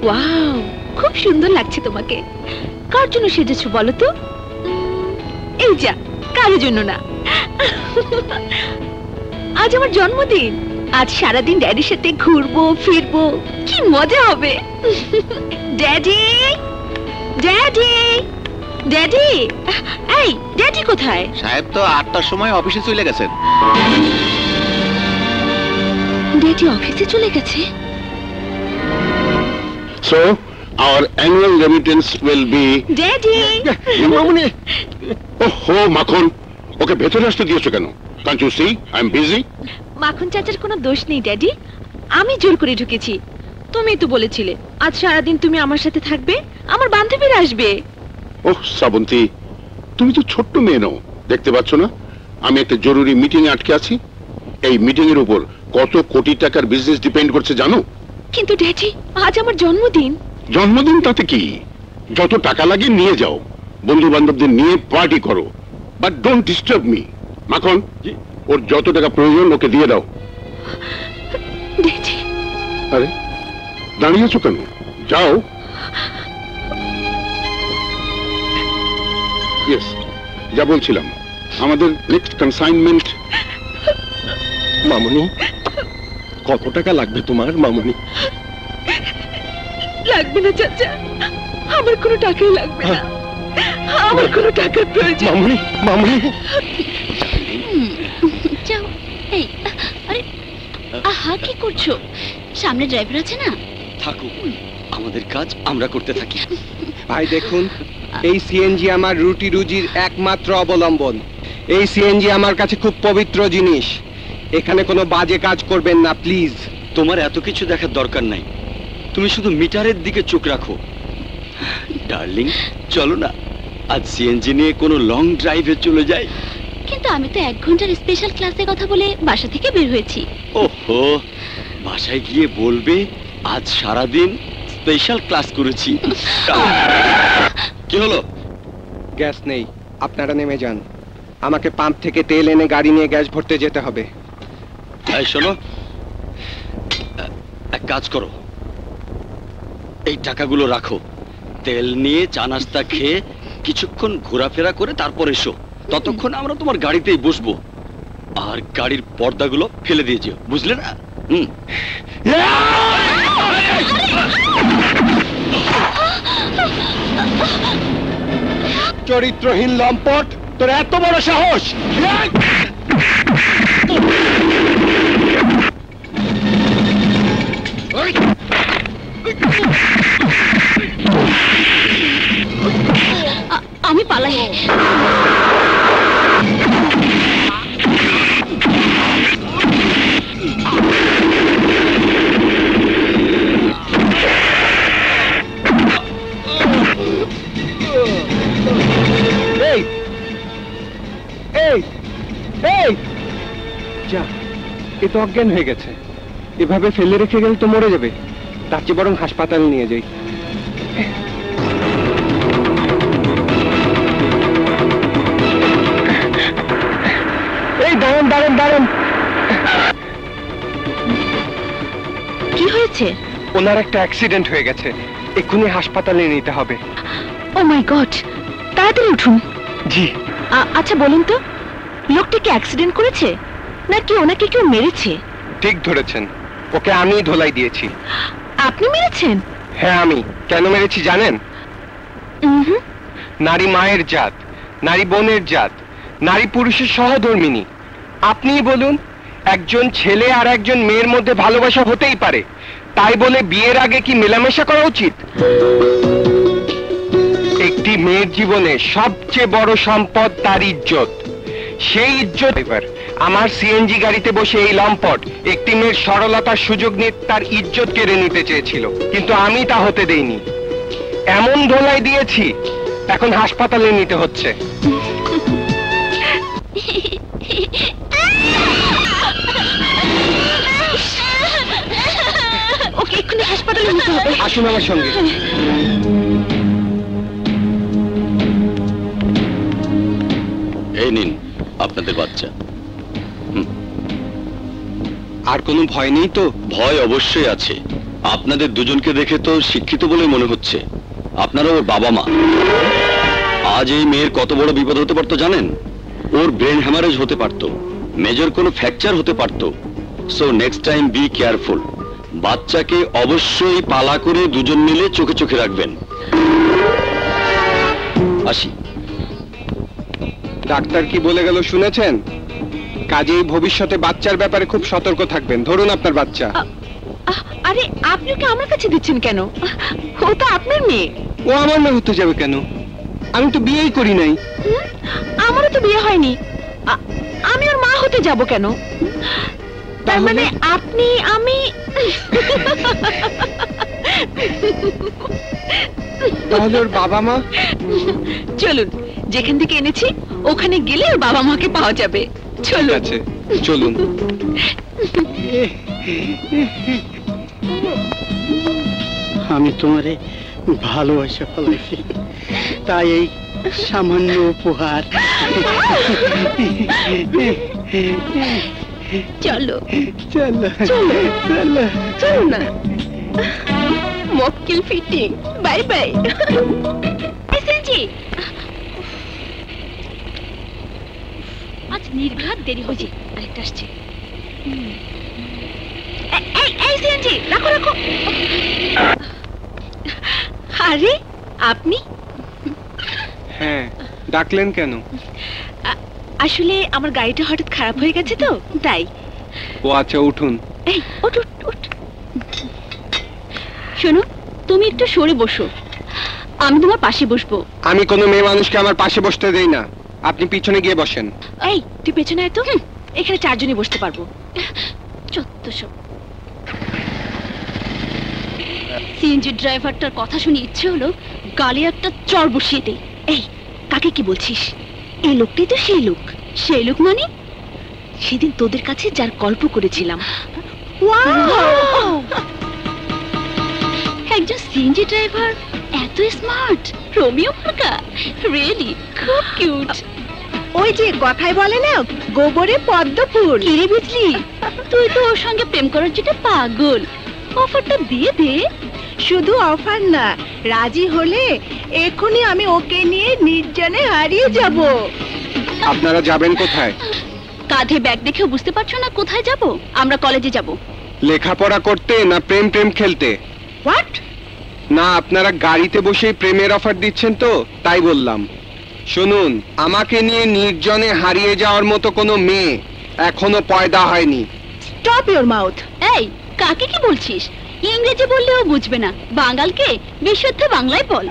Wow, খুব সুন্দর লাগছে তোমাকে। কার জন্য সেজেছো বলো তো? এই যা, কারোর জন্য না। আজ আমার জন্মদিন। আজ সারাদিন ড্যাডির সাথে ঘুরবো ফিরবো, কি মজা হবে। ড্যাডি, ড্যাডি, ড্যাডি, এই ড্যাডি কোথায়? সাহেব তো 8টার সময় অফিসে চলে গেছেন। ড্যাডি অফিসে চলে গেছে? So our annual remittance will be daddy. মামুনি, ওহো মাখন, ওকে ভেতরে আসতে দিয়েছো কেন? Can't you see I am busy? মাখন চাচার কোনো দোষ নেই ড্যাডি, আমি জোর করে ঢুকেছি। তুমি তো বলেছিলে আজ সারাদিন তুমি আমার সাথে থাকবে, আমার বান্ধবীরা আসবে। ওহ শ্রাবন্তী, তুমি তো ছোট্ট মেয়ে নও, দেখতে পাচ্ছ না আমি একটা জরুরি মিটিং এ আটকে আছি। এই মিটিং এর উপর কত কোটি টাকার বিজনেস ডিপেন্ড করছে জানো? কিন্তু ড্যাডি, আজ আমার জন্মদিন। জন্মদিন তাতে কি, যত টাকা লাগে নিয়ে যাও, বন্ধু বান্ধবদের নিয়ে পার্টি করো, বাট ডোন্ট ডিস্টার্ব মি। মাখন, ওর যত টাকা প্রয়োজন ওকে দিয়ে দাও। ড্যাডি। আরে দাঁড়িয়ে আছো কেন, যাও। ইয়েস, যা বলছিলাম, আমাদের নেক্সট কনসাইনমেন্ট। মামুনি, কত টাকা লাগবে তোমার মামুনি? লাগবে না চাচা, আমার কোনো টাকাই লাগবে না, আমার কোনো টাকার প্রয়োজন। মামুনি, মামুনি। যাও। এই, আরে আহা, কি করছো? সামনে ড্রাইভার আছে না? থাকুক, আমাদের কাজ আমরা করতে থাকি। ভাই দেখুন, এই সিএনজি আমার রুটি রুজির একমাত্র অবলম্বন। এই সিএনজি আমার কাছে খুব পবিত্র জিনিস। এখানে কোনো বাজে কাজ করবেন না প্লিজ। তোমার এত কিছু দেখার দরকার নাই, তুমি শুধু মিটারের দিকে চোখ রাখো। ডার্লিং, চলো না আজ সিএনজি নিয়ে কোনো লং ড্রাইভে চলে যাই। কিন্তু আমি তো 1 ঘন্টার স্পেশাল ক্লাসে কথা বলে বাসা থেকে বের হয়েছি। ওহো, বাসায় গিয়ে বলবে আজ সারাদিন স্পেশাল ক্লাস করেছি। কি হলো? গ্যাস নেই, আপনারা নেমে যান। আমাকে পাম্প থেকে তেল এনে গাড়ি নিয়ে গ্যাস ভরতে যেতে হবে। এই শোনো, এক কাজ করো, এই টাকাগুলো রাখো, তেল নিয়ে চা নাস্তা খেয়ে কিছুক্ষণ ঘোরাফেরা করে তারপর এসো। ততক্ষণ আমরা তোমার গাড়িতেই বসবো, আর গাড়ির পর্দাগুলো ফেলে দিয়ে যেও, বুঝলে না? চরিত্রহীন লম্পট, তোর এত বড় সাহস! আমি পালাই। যা, এ তো অজ্ঞান হয়ে গেছে। এভাবে ফেলে রেখে গেলে তো মরে যাবে। তার চেয়ে বরং হাসপাতালে নিয়ে যাই। এই দাঁড়ান দাঁড়ান দাঁড়ান। কি হয়েছে? ওনার একটা অ্যাক্সিডেন্ট হয়ে গেছে, এক্ষুনি হাসপাতালে নিতে হবে। ও মাই গড, তাড়াতাড়ি উঠুন। জি। আচ্ছা বলুন তো, লোকটা কি অ্যাক্সিডেন্ট করেছে নাকি ওনাকে কেউ মেরেছে? ঠিক ধরেছেন, ওকে আমিই ধোলাই দিয়েছি। আপনি মেরেছেন? হ্যাঁ আমি। কেন মেরেছি জানেন? নারী মায়ের জাত, নারী বোনের জাত, নারী পুরুষের সহধর্মিনী। আপনিই বলুন, একজন ছেলে আর একজন মেয়ের মধ্যে ভালোবাসা হতেই পারে, তাই বলে বিয়ের আগে কি মেলামেশা করা উচিত? একটি মেয়ের জীবনে সবচেয়ে বড় সম্পদ তার ইজ্জত। সেই ইজ্জত এবার আমার সিএনজি গাড়িতে বসে এই লম্পট একটি মেয়ের সরলতার সুযোগ নিয়ে তার ইজ্জত কেড়ে নিতে চেয়েছিল, কিন্তু আমি তা হতে দেইনি। এমন ধোলাই দিয়েছি, এখন হাসপাতালে নিতে হচ্ছে। ওকে এক্ষুনি হাসপাতালে নিতে হবে। আসুন আমার সঙ্গে। এই নিন আপনাদের বাচ্চা। আর কোনো ভয় নেই তো? ভয় অবশ্যই আছে, আপনাদের দুজনকে দেখে তো শিক্ষিত বলে মনে হচ্ছে। আপনারা ওর বাবা মা। আজ এই মেয়ের কত বড় বিপদ হতে পারতো জানেন? ওর ব্রেন হ্যামারেজ হতে পারতো, মেজর কোনো ফ্র্যাকচার হতে পারতো। So next time be careful. বাচ্চাকে অবশ্যই পালা করে দুজন মিলে চোখে চোখে রাখবেন। আসি। ডাক্তার কি বলে গেল শুনেছেন? কাজেই ভবিষ্যতে বাচ্চার ব্যাপারে খুব সতর্ক থাকবেন। ধরুন আপনার বাচ্চা। আরে আপনি ওকে আমার কাছে দিচ্ছেন কেন? ও তো আপনার মেয়ে। ও আমার না হতে যাবে কেন? আমি তো বিয়েই করি নাই। আমারও তো বিয়ে হয়নি। আমি ওর মা হতে যাব কেন? তার মানে আপনি আমি তাহলে ওর বাবা মা? চলুন, যেখান থেকে এনেছি ওখানে গেলে ওর বাবা মাকে পাওয়া যাবে। চলুন। আছে, চলুন। আমি তোমারে ভালোবাসা ফেলাইছি, তাই এই সামান্য উপহার। চলো চলো চলো চলো চলো না। মক্কেল ফিটিং। Bye bye. এসএনজি, আজ নির্ঘাত দেরি হয়েছে। আরেকটা আসছে। এই এসএনজি, রাখো রাখো। আরে আপনি? হ্যাঁ, ডাকলেন কেন? আসলে আমার গাড়িটা হঠাৎ খারাপ হয়ে গেছে তো তাই। ও আচ্ছা, উঠুন। এই ওঠ ওঠ ওঠ। শোনো, তুমি একটু সরে বসো, আমি তোমার পাশে বসবো। আমি কোনো মেয়ে মানুষকে আমার পাশে বসতে দেই না। আপনি পিছনে গিয়ে বসেন। এই তুই পেছনে আয় তো, এখানে চারজনই বসতে পারবো। চত্বসব। সিএনজি ড্রাইভারটার কথা শুনে ইচ্ছে হলো গালে একটা চড় বসিয়ে দেই। এই কাকে কি বলছিস? এই লোকটাই তো সেই লোক। সেই লোক মানে? সেদিন তোদের কাছে যার গল্প করেছিলাম। একজন সিএনজি ড্রাইভার এত স্মার্ট, রোমিও ফাঁকা, রিয়েলি খুব কিউট। ওই যে কথায় বলে না, গোবরে পদ্ম ফুল। কিরে বুঝলি, তুই তো ওর সঙ্গে প্রেম করার জন্য পাগল। অফারটা দিয়ে দে। শুধু অফার না, রাজি হলে এখনই আমি ওকে নিয়ে নির্জনে হারিয়ে যাব। আপনারা যাবেন কোথায়? কাঁধে ব্যাগ দেখেও বুঝতে পারছো না কোথায় যাব? আমরা কলেজে যাব। লেখাপড়া করতে না প্রেম প্রেম খেলতে? হোয়াট? না, আপনারা গাড়িতে বসেই প্রেমের অফার দিচ্ছেন তো, তাই বললাম। শুনুন, আমাকে নিয়ে নির্জনে হারিয়ে যাওয়ার মতো কোনো মেয়ে এখনো পয়দা হয়নি। Stop your mouth. এই কাকে কি বলছিস? ইংরেজি বললেও বুঝবে না, বাঙালকে বিশুদ্ধ বাংলায় বল।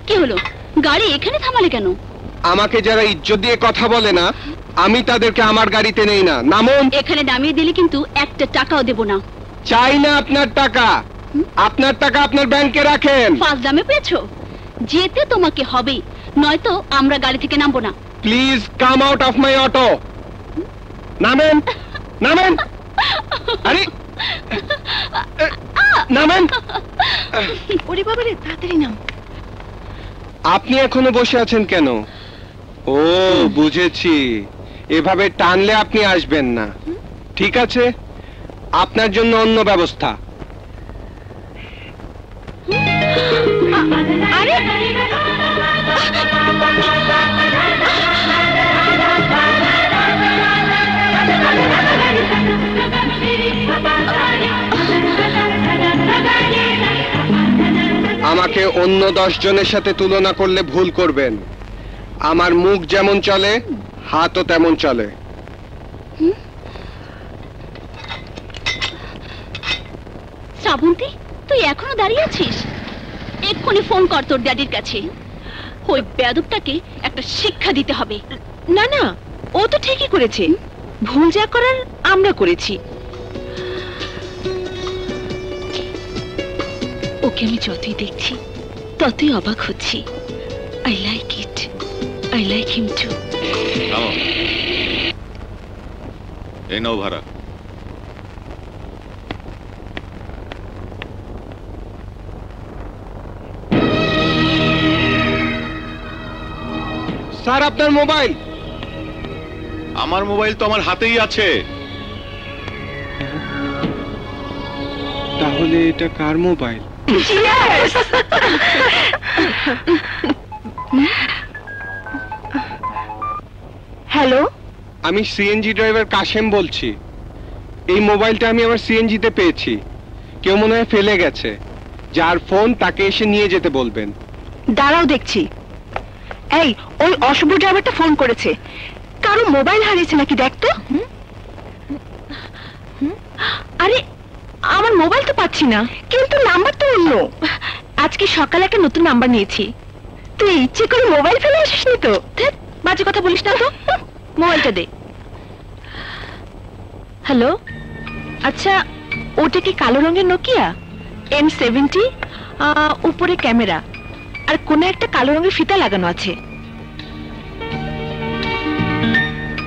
কি হলো, গাড়ি এখানে থামালে কেন? আমাকে যারা ইজ্জত দিয়ে কথা বলে না, আমি তাদেরকে আমার গাড়িতে নেই না। নামুন। এখানে নামিয়ে দিলে কিন্তু একটা টাকাও দেব না। চাই না আপনার টাকা। আপনার টাকা আপনার ব্যাংকে রাখেন। ফার্স্ট দামে পেয়েছো? যেতে তোমাকে হবে, নয়তো আমরা গাড়ি থেকে নামবো না। Please come out of my auto. নামেন, নামেন। আরে নামেন। ওরে বাবা রে, তাড়াতাড়ি নাম। আপনি এখনো বসে আছেন কেন? ও বুঝেছি, এভাবে টানলে আপনি আসবেন না। ঠিক আছে, আপনার জন্য অন্য ব্যবস্থা। আরে আমাকে অন্য 10 জনের সাথে তুলনা করলে ভুল করবেন। আমার মুখ যেমন চলে, হাতও তেমন চলে। শ্রাবন্তী, তুই এখনো দাঁড়িয়ে আছিস? এক্ষুনি ফোন কর তোর ড্যাডির কাছে। ওই বেয়াদবটাকে একটা শিক্ষা দিতে হবে। না না, ও তো ঠিকই করেছে। ভুল যা করার আমরা করেছি। ওকে আমি যতই দেখছি ততই অবাক হচ্ছি। I like it, I like him to. এই নাও ভাড়া। স্যার, আপনার মোবাইল। আমার মোবাইল তো আমার হাতেই আছে। তাহলে এটা কার মোবাইল? হ্যালো, আমি সিএনজি ড্রাইভার কাশেম বলছি। এই মোবাইলটা আমি আমার সিএনজিতে পেয়েছি। কেউ মনে হয় ফেলে গেছে। যার ফোন তাকে এসে নিয়ে যেতে বলবেন। দাঁড়াও দেখছি। এই, ওই অশুভ ড্রাইভারটা ফোন করেছে। কারো মোবাইল হারিয়েছে নাকি দেখ তো। আরে, আমার মোবাইল তো পাচ্ছি না, কিন্তু নাম্বার তো অন্য। আজকে সকালে একটা নতুন নাম্বার নিয়েছি। তুই ইচ্ছে করে মোবাইল ফেলে আসিসনি তো? ধ্যাৎ, বাজে কথা বলিস না তো। মোবাইলটা দে। হ্যালো, আচ্ছা, ওটা কি কালো রঙের নোকিয়া N70? উপরে ক্যামেরা আর কোন একটা কালো রঙের ফিতা লাগানো আছে।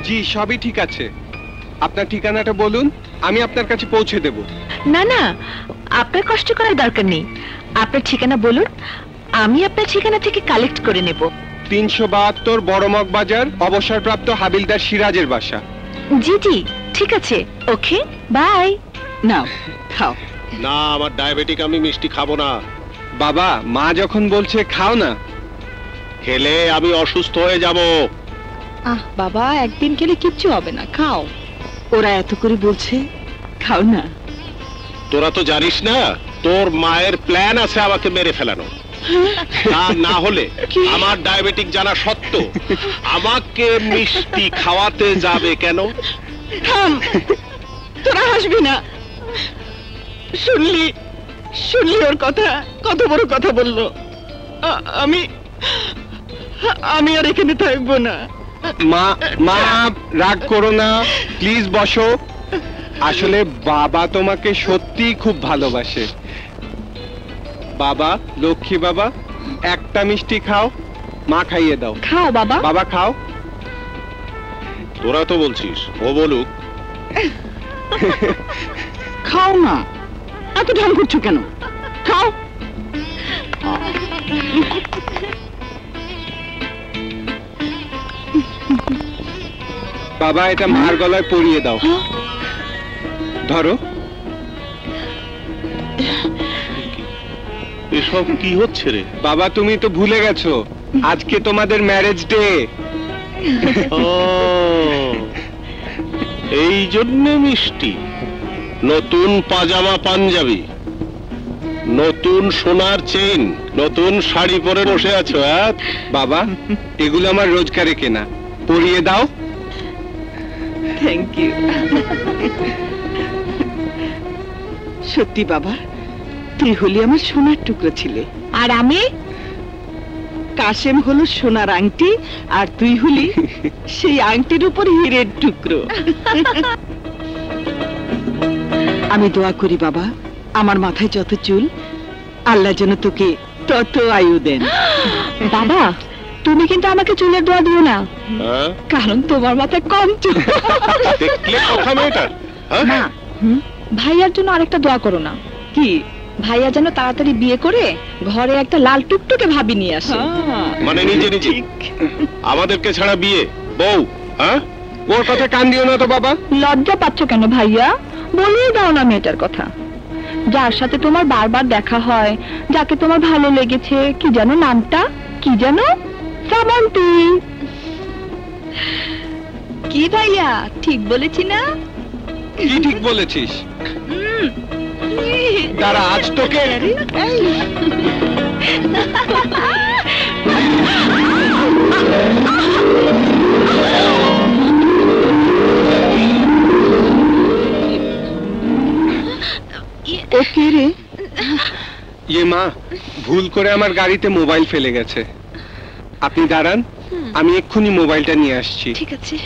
জি, সবই ঠিক আছে। আপনার ঠিকানাটা বলুন, আমি আপনার কাছে পৌঁছে দেব। না না, আপনার কষ্ট করার দরকার নেই। আপনার ঠিকানা বলুন, আমি আপনার ঠিকানা থেকে কালেক্ট করে নেব। 372 বড়মগ বাজার, অবসরপ্রাপ্ত হাবিলদার সিরাজের বাসা। জি জি, ঠিক আছে। ওকে, বাই। নাও খাও। না, আমার ডায়াবেটিক, আমি মিষ্টি খাবো না। বাবা, মা যখন বলছে খাও না। খেলে আমি অসুস্থ হয়ে যাব। বাবা, একদিন খেলে কিচ্ছু হবে না, খাও। ওরা এত করে বলছে, খাও না। তোরা তো জানিস না, তোর মায়ের প্ল্যান আছে আমাকে মেরে ফেলানো। না হলে আমার ডায়াবেটিক জানা সত্ত্বেও আমাকে মিষ্টি খাওয়াতে যাবে কেন? তোরা হাসবি না। শুনলি ওর কথা, কত বড় কথা বললো। আমি আর এখানে থাকবো না। মা, মা রাগ করো না, প্লিজ বসো। আসলে বাবা তোমাকে সত্যি খুব ভালোবাসে। বাবা, লক্ষ্মী বাবা, একটা মিষ্টি খাও। মা খাইয়ে দাও। খাও বাবা। বাবা খাও। তোরা তো বলছিস ও বলুক। খাও না, এত ঢং করছো কেন? খাও। বাবা, এটা মার গলায় পরিয়ে দাও। ধরো। এসব কি হচ্ছে রে? বাবা, তুমি তো ভুলে গেছো, আজকে তোমাদের ম্যারেজ ডে। এই জন্য মিষ্টি, নতুন পাজামা পাঞ্জাবি, নতুন সোনার চেইন, নতুন শাড়ি পরে বসে আছো। বাবা, এগুলো আমার রোজগারে কেনা, পরিয়ে দাও। Thank you. সত্যি বাবা, তুই হলি আমার সোনার টুকরো ছিলে। আর আমি? কাশেম হলো সোনার আংটি, আর তুই হলি সেই আংটির উপর হীরের টুকরো। আমি দোয়া করি বাবা, আমার মাথায় যত চুল, আল্লাহ যেন তোকে তত আয়ু দেন। বাবা, তুমি কিন্তু আমাকে চুলের দোয়া দিও না, কারণ তোমার মাথায় কম চুল। দেখলে কথা মেয়েটার। না, ভাইয়ার জন্য আরেকটা দোয়া করো না। কি? ভাইয়া যেন তাড়াতাড়ি বিয়ে করে ঘরে একটা লাল টুকটুকে ভাবি নিয়ে আসে। মানে নিজে নিজে আমাদেরকে ছাড়া বিয়ে বউ? ওর কথা কান দিও না তো বাবা। লজ্জা পাচ্ছ কেন ভাইয়া? বলিয়ে দাও না মেয়েটার কথা। যার সাথে তোমার বারবার দেখা হয়, যাকে তোমার ভালো লেগেছে, কি যেন নামটা, কি যেন? শ্রাবন্তী। কি ভাইয়া, ঠিক বলেছি না? কি ঠিক বলেছিস? দাঁড়া, আজ তোকে। ও কে রে? ইয়ে মা, ভুল করে আমার গাড়িতে মোবাইল ফেলে গেছে। আপনি দাঁড়ান, আমি এক্ষুনি মোবাইলটা নিয়ে আসছি। ঠিক আছে।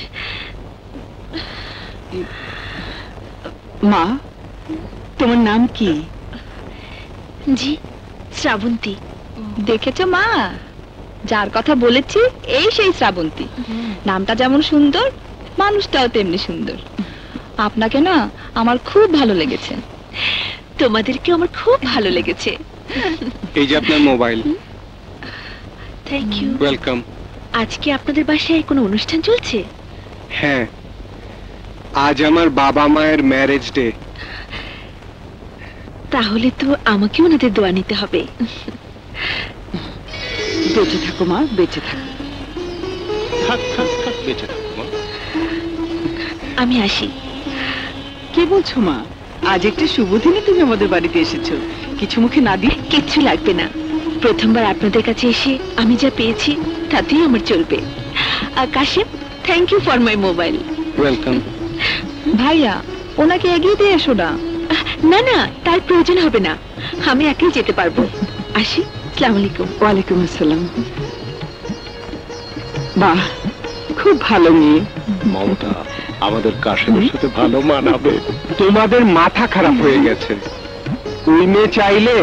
মা, তোমার নাম কি? জি, শ্রাবন্তী। দেখেছো মা, যার কথা বলেছি এই সেই শ্রাবন্তী। নামটা যেমন সুন্দর, মানুষটাও তেমনি সুন্দর। আপনাকে না আমার খুব ভালো লেগেছে। তোমাদেরকে আমার খুব ভালো লেগেছে। এই যে আপনার মোবাইল। Thank you. ওয়েলকাম। আজকে আপনাদের বাসায় কোনো অনুষ্ঠান চলছে? হ্যাঁ, আজ আমার বাবা মায়ের ম্যারেজ ডে। তাহলে তো আমাকে ওনাদের দোয়া নিতে হবে। বেঁচে থাকো মা, বেঁচে থাকো। থাক থাক থাক, বেঁচে থাক মা। আমি আসি। কে বলছো মা? আজ একটা শুভ দিনে তুমি আমাদের বাড়িতে এসেছো, কিছু মুখে না দিয়ে? কিচ্ছু লাগবে না, প্রথমবার আপনাদের কাছে এসে আমি যা পেয়েছি তাতেই আমার চলবে। Kashim, thank you for my mobile. Welcome. ভাইয়া, ওনাকে এগিয়ে দিয়ে এসো না। না না, তার প্রয়োজন হবে না, আমি একাই যেতে পারবো। আসি, আসসালামু আলাইকুম। ওয়ালাইকুম আসসালাম। বাহ, খুব ভালো মেয়ে। মমতা, আমাদের কাশেমের সাথে ভালো মানাবে। তোমাদের মাথা খারাপ হয়ে গেছে। ওই মেয়ে চাইলে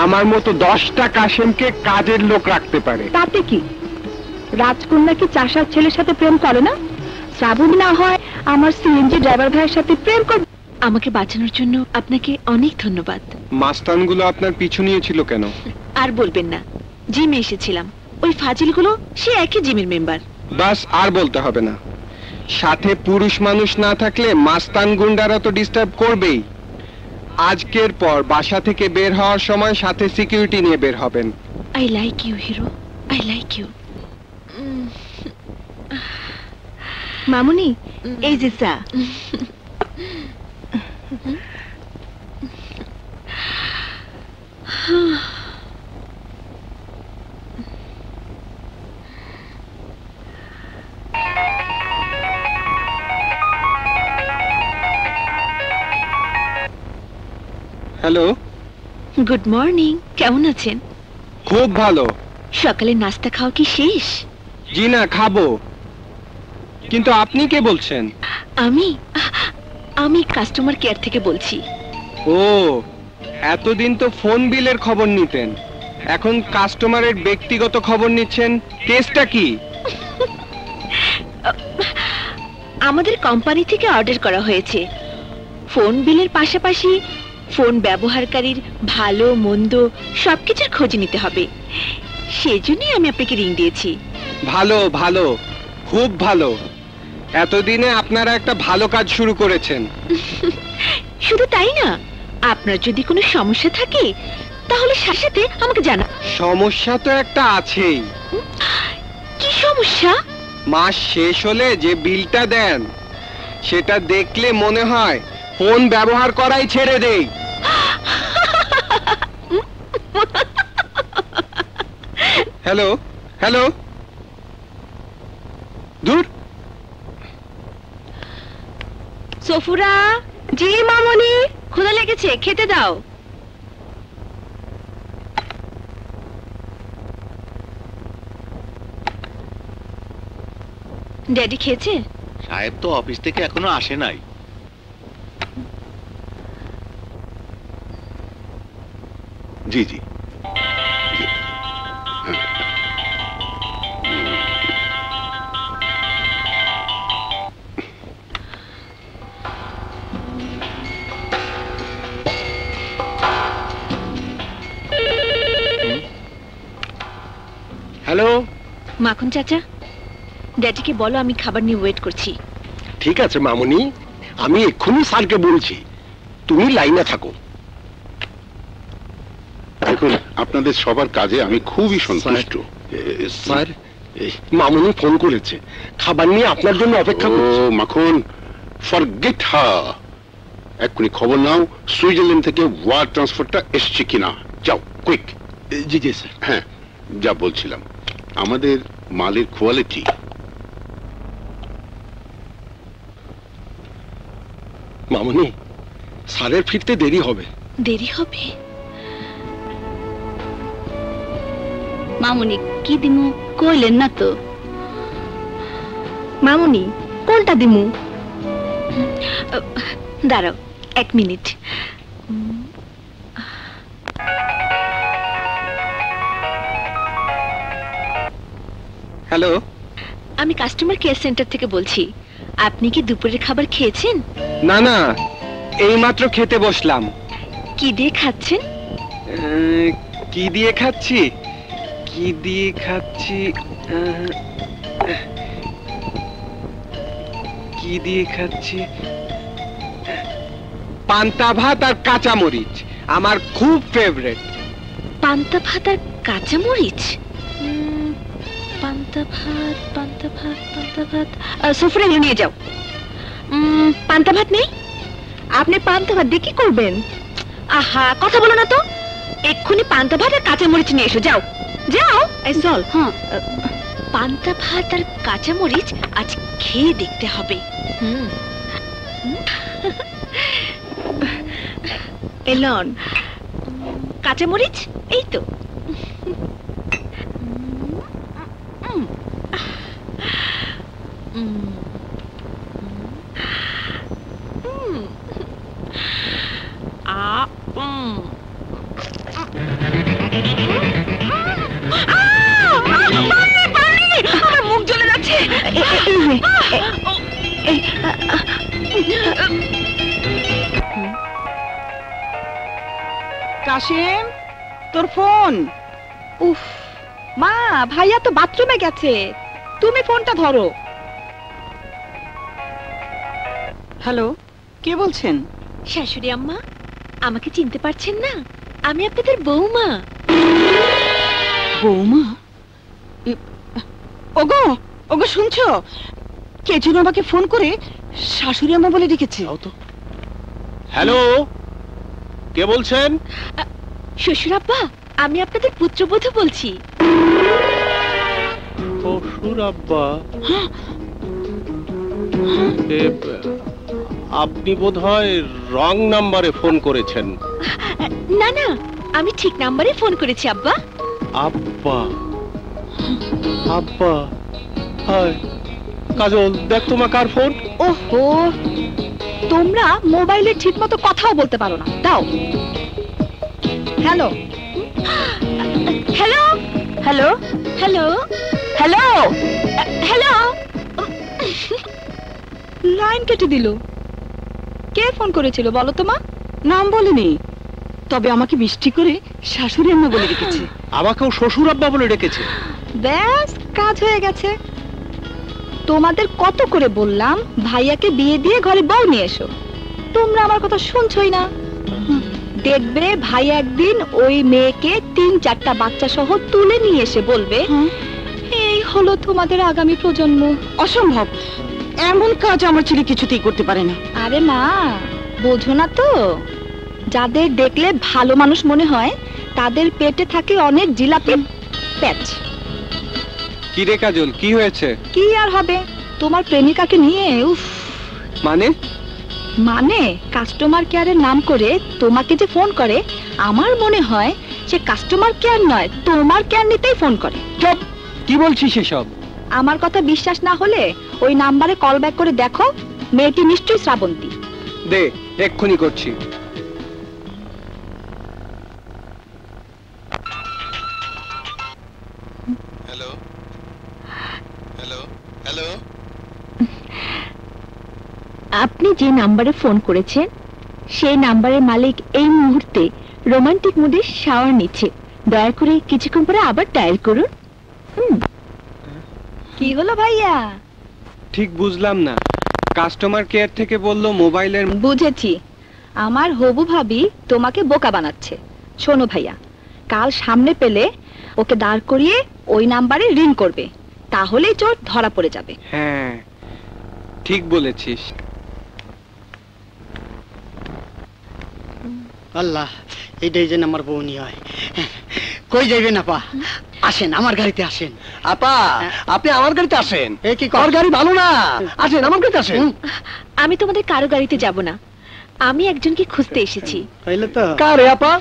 আমার মতো 10টা কাশেমকে কাজের লোক রাখতে পারে। তাতে কি, রাজকন্যা কি চাষার ছেলের সাথে প্রেম করে না? শ্রাবণ না হয় আমার সিএনজি ড্রাইভার ভাইয়ের সাথে প্রেম করে? আমাকে বাঁচানোর জন্য আপনাকে অনেক ধন্যবাদ। মাস্তানগুলো আপনার পিছু নিয়েছিল কেন? আর বলবেন না, জিমে এসেছিলাম, ওই ফাজিলগুলো সে একই জিমের মেম্বার। বাস, আর বলতে হবে না। সাথে পুরুষ মানুষ না থাকলে মাস্তান গুন্ডারা তো ডিস্টার্ব করবেই। আজকের পর বাসা থেকে বের হওয়ার সময় সাথে সিকিউরিটি নিয়ে বের হবেন। I like you hero, I like you. মামুনি, এই যে চা। হ্যালো। গুড মর্নিং, কেমন আছেন? খুব ভালো। সকালে নাস্তা খাওয়া কি শেষ? জি না, খাবো। কিন্তু আপনি কে বলছেন? আমি কাস্টমার কেয়ার থেকে বলছি। ও, এতদিন তো ফোন বিলের খবর নিতেন, এখন কাস্টমারের ব্যক্তিগত খবর নিচ্ছেন। কেসটা কি? আমাদের কোম্পানি থেকে অর্ডার করা হয়েছে, ফোন বিলের পাশাপাশি ফোন ব্যবহারকারীর ভালো মন্দ সবকিছুর খোঁজ নিতে হবে। সেজন্যই আমি আপনাকে রিং দিয়েছি। ভালো ভালো, খুব ভালো। এতদিনে আপনারা একটা ভালো কাজ শুরু করেছেন। শুধু তাই না, আপনার যদি কোনো সমস্যা থাকে তাহলে সাথে সাথে আমাকে জানা। সমস্যা তো একটা আছেই। কি সমস্যা? মাস শেষ হলে যে বিলটা দেন সেটা দেখলে মনে হয় ফোন ব্যবহার করাই ছেড়ে দেই। হ্যালো হ্যালো, দূর। সফুরা। জি মামনি। ক্ষুধা লেগেছে, খেতে দাও। ড্যাডি খেয়েছে? সাহেব তো অফিস থেকে এখনো আসে নাই। জি জি। হ্যালো। মাখন চাচা, ড্যাডিকে বলো আমি খাবার নিয়ে ওয়েট করছি। ঠিক আছে মামুনি, আমি এক্ষুনি স্যারকে বলছি, তুমি লাইনে থাকো। দেখুন, আপনাদের সবার কাজে আমি খুবই সন্তুষ্ট। স্যার, মামুনি ফোন করেছে, খাবার নিয়ে আপনার জন্য অপেক্ষা ও করছে। মাখন, ফরগেট হার। এক্ষুনি খবর নাও সুইজারল্যান্ড থেকে ওয়ার ট্রান্সফারটা এসছে কিনা। যাও কুইক। জি জি স্যার। হ্যাঁ, যা বলছিলাম, আমাদের মালের কোয়ালিটি। মামুনি, স্যারের ফিরতে দেরি হবে। দেরি হবে? মামুনি, কি দিমু কইলেন না তো? মামুনি, কোনটা দিমু? দাঁড়াও 1 মিনিট। হ্যালো। আমি কাস্টমার কেয়ার সেন্টার থেকে বলছি। আপনি কি দুপুরের খাবার খেয়েছেন? না না, এইমাত্র খেতে বসলাম। কি দিয়ে খাচ্ছেন? কি দিয়ে খাচ্ছি? কি দিয়ে খাচ্ছি? কি দিয়ে খাচ্ছি? পান্তা ভাত আর কাঁচা মরিচ। আমার খুব ফেভারিট। পান্তা ভাত আর কাঁচামরিচ। পান্তা ভাত, পান্তা ভাত, পান্তা ভাত। সুফরে এগুলো নিয়ে যাও। পান্তা ভাত নেই? আপনি পান্তা ভাত দিয়ে কি করবেন? আহা, কথা বলো না তো। এক্ষুনি পান্তা ভাত আর কাঁচামরিচ নিয়ে এসো, যাও যাও। এই চল। হ্যাঁ, পান্তা ভাত আর কাঁচামরিচ আজ খেয়ে দেখতে হবে। এলন কাঁচামরিচ এই তো। আমার মুখ জ্বলে যাচ্ছে। কাশেম, তোর ফোন। উফ মা, ভাইয়া তো বাথরুমে গেছে, তুমি ফোনটা ধরো। হ্যালো, কে বলছেন? শাশুড়ি আম্মা, আমাকে চিনতে পারছেন না? আমি আপনাদের বৌমা। বৌমা? ওগো, ওগো শুনছো? কে যেন আমাকে ফোন করে শাশুড়ি আম্মা বলে ডেকেছে। হ্যালো, কে বলছেন? শ্বশুর আব্বা, আমি আপনাদের পুত্রবধূ বলছি। শ্বশুর আব্বা? আপনি বোধহয় রং নাম্বারে ফোন করেছেন। না না, আমি ঠিক নাম্বারে ফোন করেছি আব্বা। আব্বা, আব্বা, হায় কাজল, দেখ তোমার কার ফোন। ওহো, তোমরা মোবাইলে ঠিক মতো কথাও বলতে পারো না। দাও। Hello hello hello hello hello. Hello. Line কেটে দিল। কে ফোন করেছিল বলো তো মা? নাম বলেনি, তবে আমাকে মিষ্টি করে শাশুড়ি আম্মা বলে রেখেছে। আমাকেও শ্বশুর আব্বা বলে ডেকেছে। ব্যাস, কাজ হয়ে গেছে। তোমাদের কত করে বললাম ভাইয়াকে বিয়ে দিয়ে ঘরে বউ নিয়ে এসো, তোমরা আমার কথা শুনছই না। দেখবে ভাই একদিন ওই মেয়েকে 3-4টা বাচ্চা সহ তুলে নিয়ে এসে বলবে, এই হলো তোমাদের আগামী প্রজন্ম। অসম্ভব, এমন কাজ আমার ছেলে কিছুতেই করতে পারে না। আরে মা, বোঝো না তো, যাদের দেখলে ভালো মানুষ মনে হয় তাদের পেটে থাকে অনেক জিলাপি প্যাচ। কি রে কাজল, কি হয়েছে? কি আর হবে, তোমার প্রেমিকাকে নিয়ে। উফ, মানে কাস্টমার কেয়ারের নাম করে তোমাকে যে ফোন করে, আমার মনে হয় সে কাস্টমার কেয়ার নয়, তোমার কেয়ার নিতেই ফোন করে। চুপ, কি বলছিস এসব? আমার কথা বিশ্বাস না হলে ওই নাম্বারে কল ব্যাক করে দেখো, মেয়েটি নিশ্চয়ই শ্রাবন্তী। দে, এক্ষুনি করছি। Hello hello hello. আপনি যে নাম্বারে ফোন করেছেন সেই নাম্বারের মালিক এই মুহূর্তে রোমান্টিক মুডে শাওয়ার নিচ্ছে। দয়া করে কিছুক্ষণ পরে আবার ডায়াল করুন। কি হলো ভাইয়া? ঠিক বুঝলাম না, কাস্টমার কেয়ার থেকে বললো মোবাইলের। বুঝেছি, আমার হবু ভাবি তোমাকে বোকা বানাচ্ছে। শোনো ভাইয়া, কাল সামনে পেলে ওকে দাঁড় করিয়ে ওই নাম্বারে রিং করবে, তাহলেই চোর ধরা পড়ে যাবে। হ্যাঁ, ঠিক বলেছিস। আল্লাহ, এইটাই যেন আমার বউনি হয়। কই যাইবেন আপা? আসেন আমার গাড়িতে আসেন। আপা, আপনি আমার গাড়িতে আসেন। এ কি আমার গাড়ি ভালো না, আসেন আমার গাড়িতে আসেন। আমি তোমাদের কারো গাড়িতে যাব না, আমি একজনকে খুঁজতে এসেছি। হইলো তো? কারে আপা?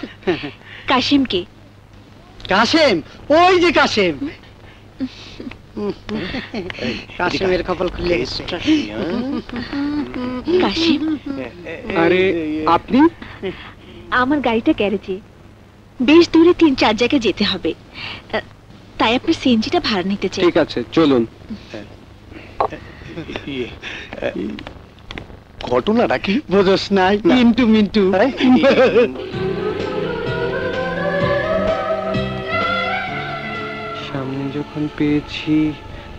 কাশিমকে। কাশেম? ওই যে কাশেম। কাশেমের কপাল খুলে গেছে। কাশিম, আরে আপনি? আমার গাড়িটা গ্যারেজে, বেশ দূরে 3-4 জায়গায় যেতে হবে, তাই আপনার সিএনজিটা ভাড়া নিতে চাই। ঠিক আছে, চলুন। ঘটনাটা কি বোঝস নাই? মিন্টু মিন্টু। সামনে যখন পেয়েছি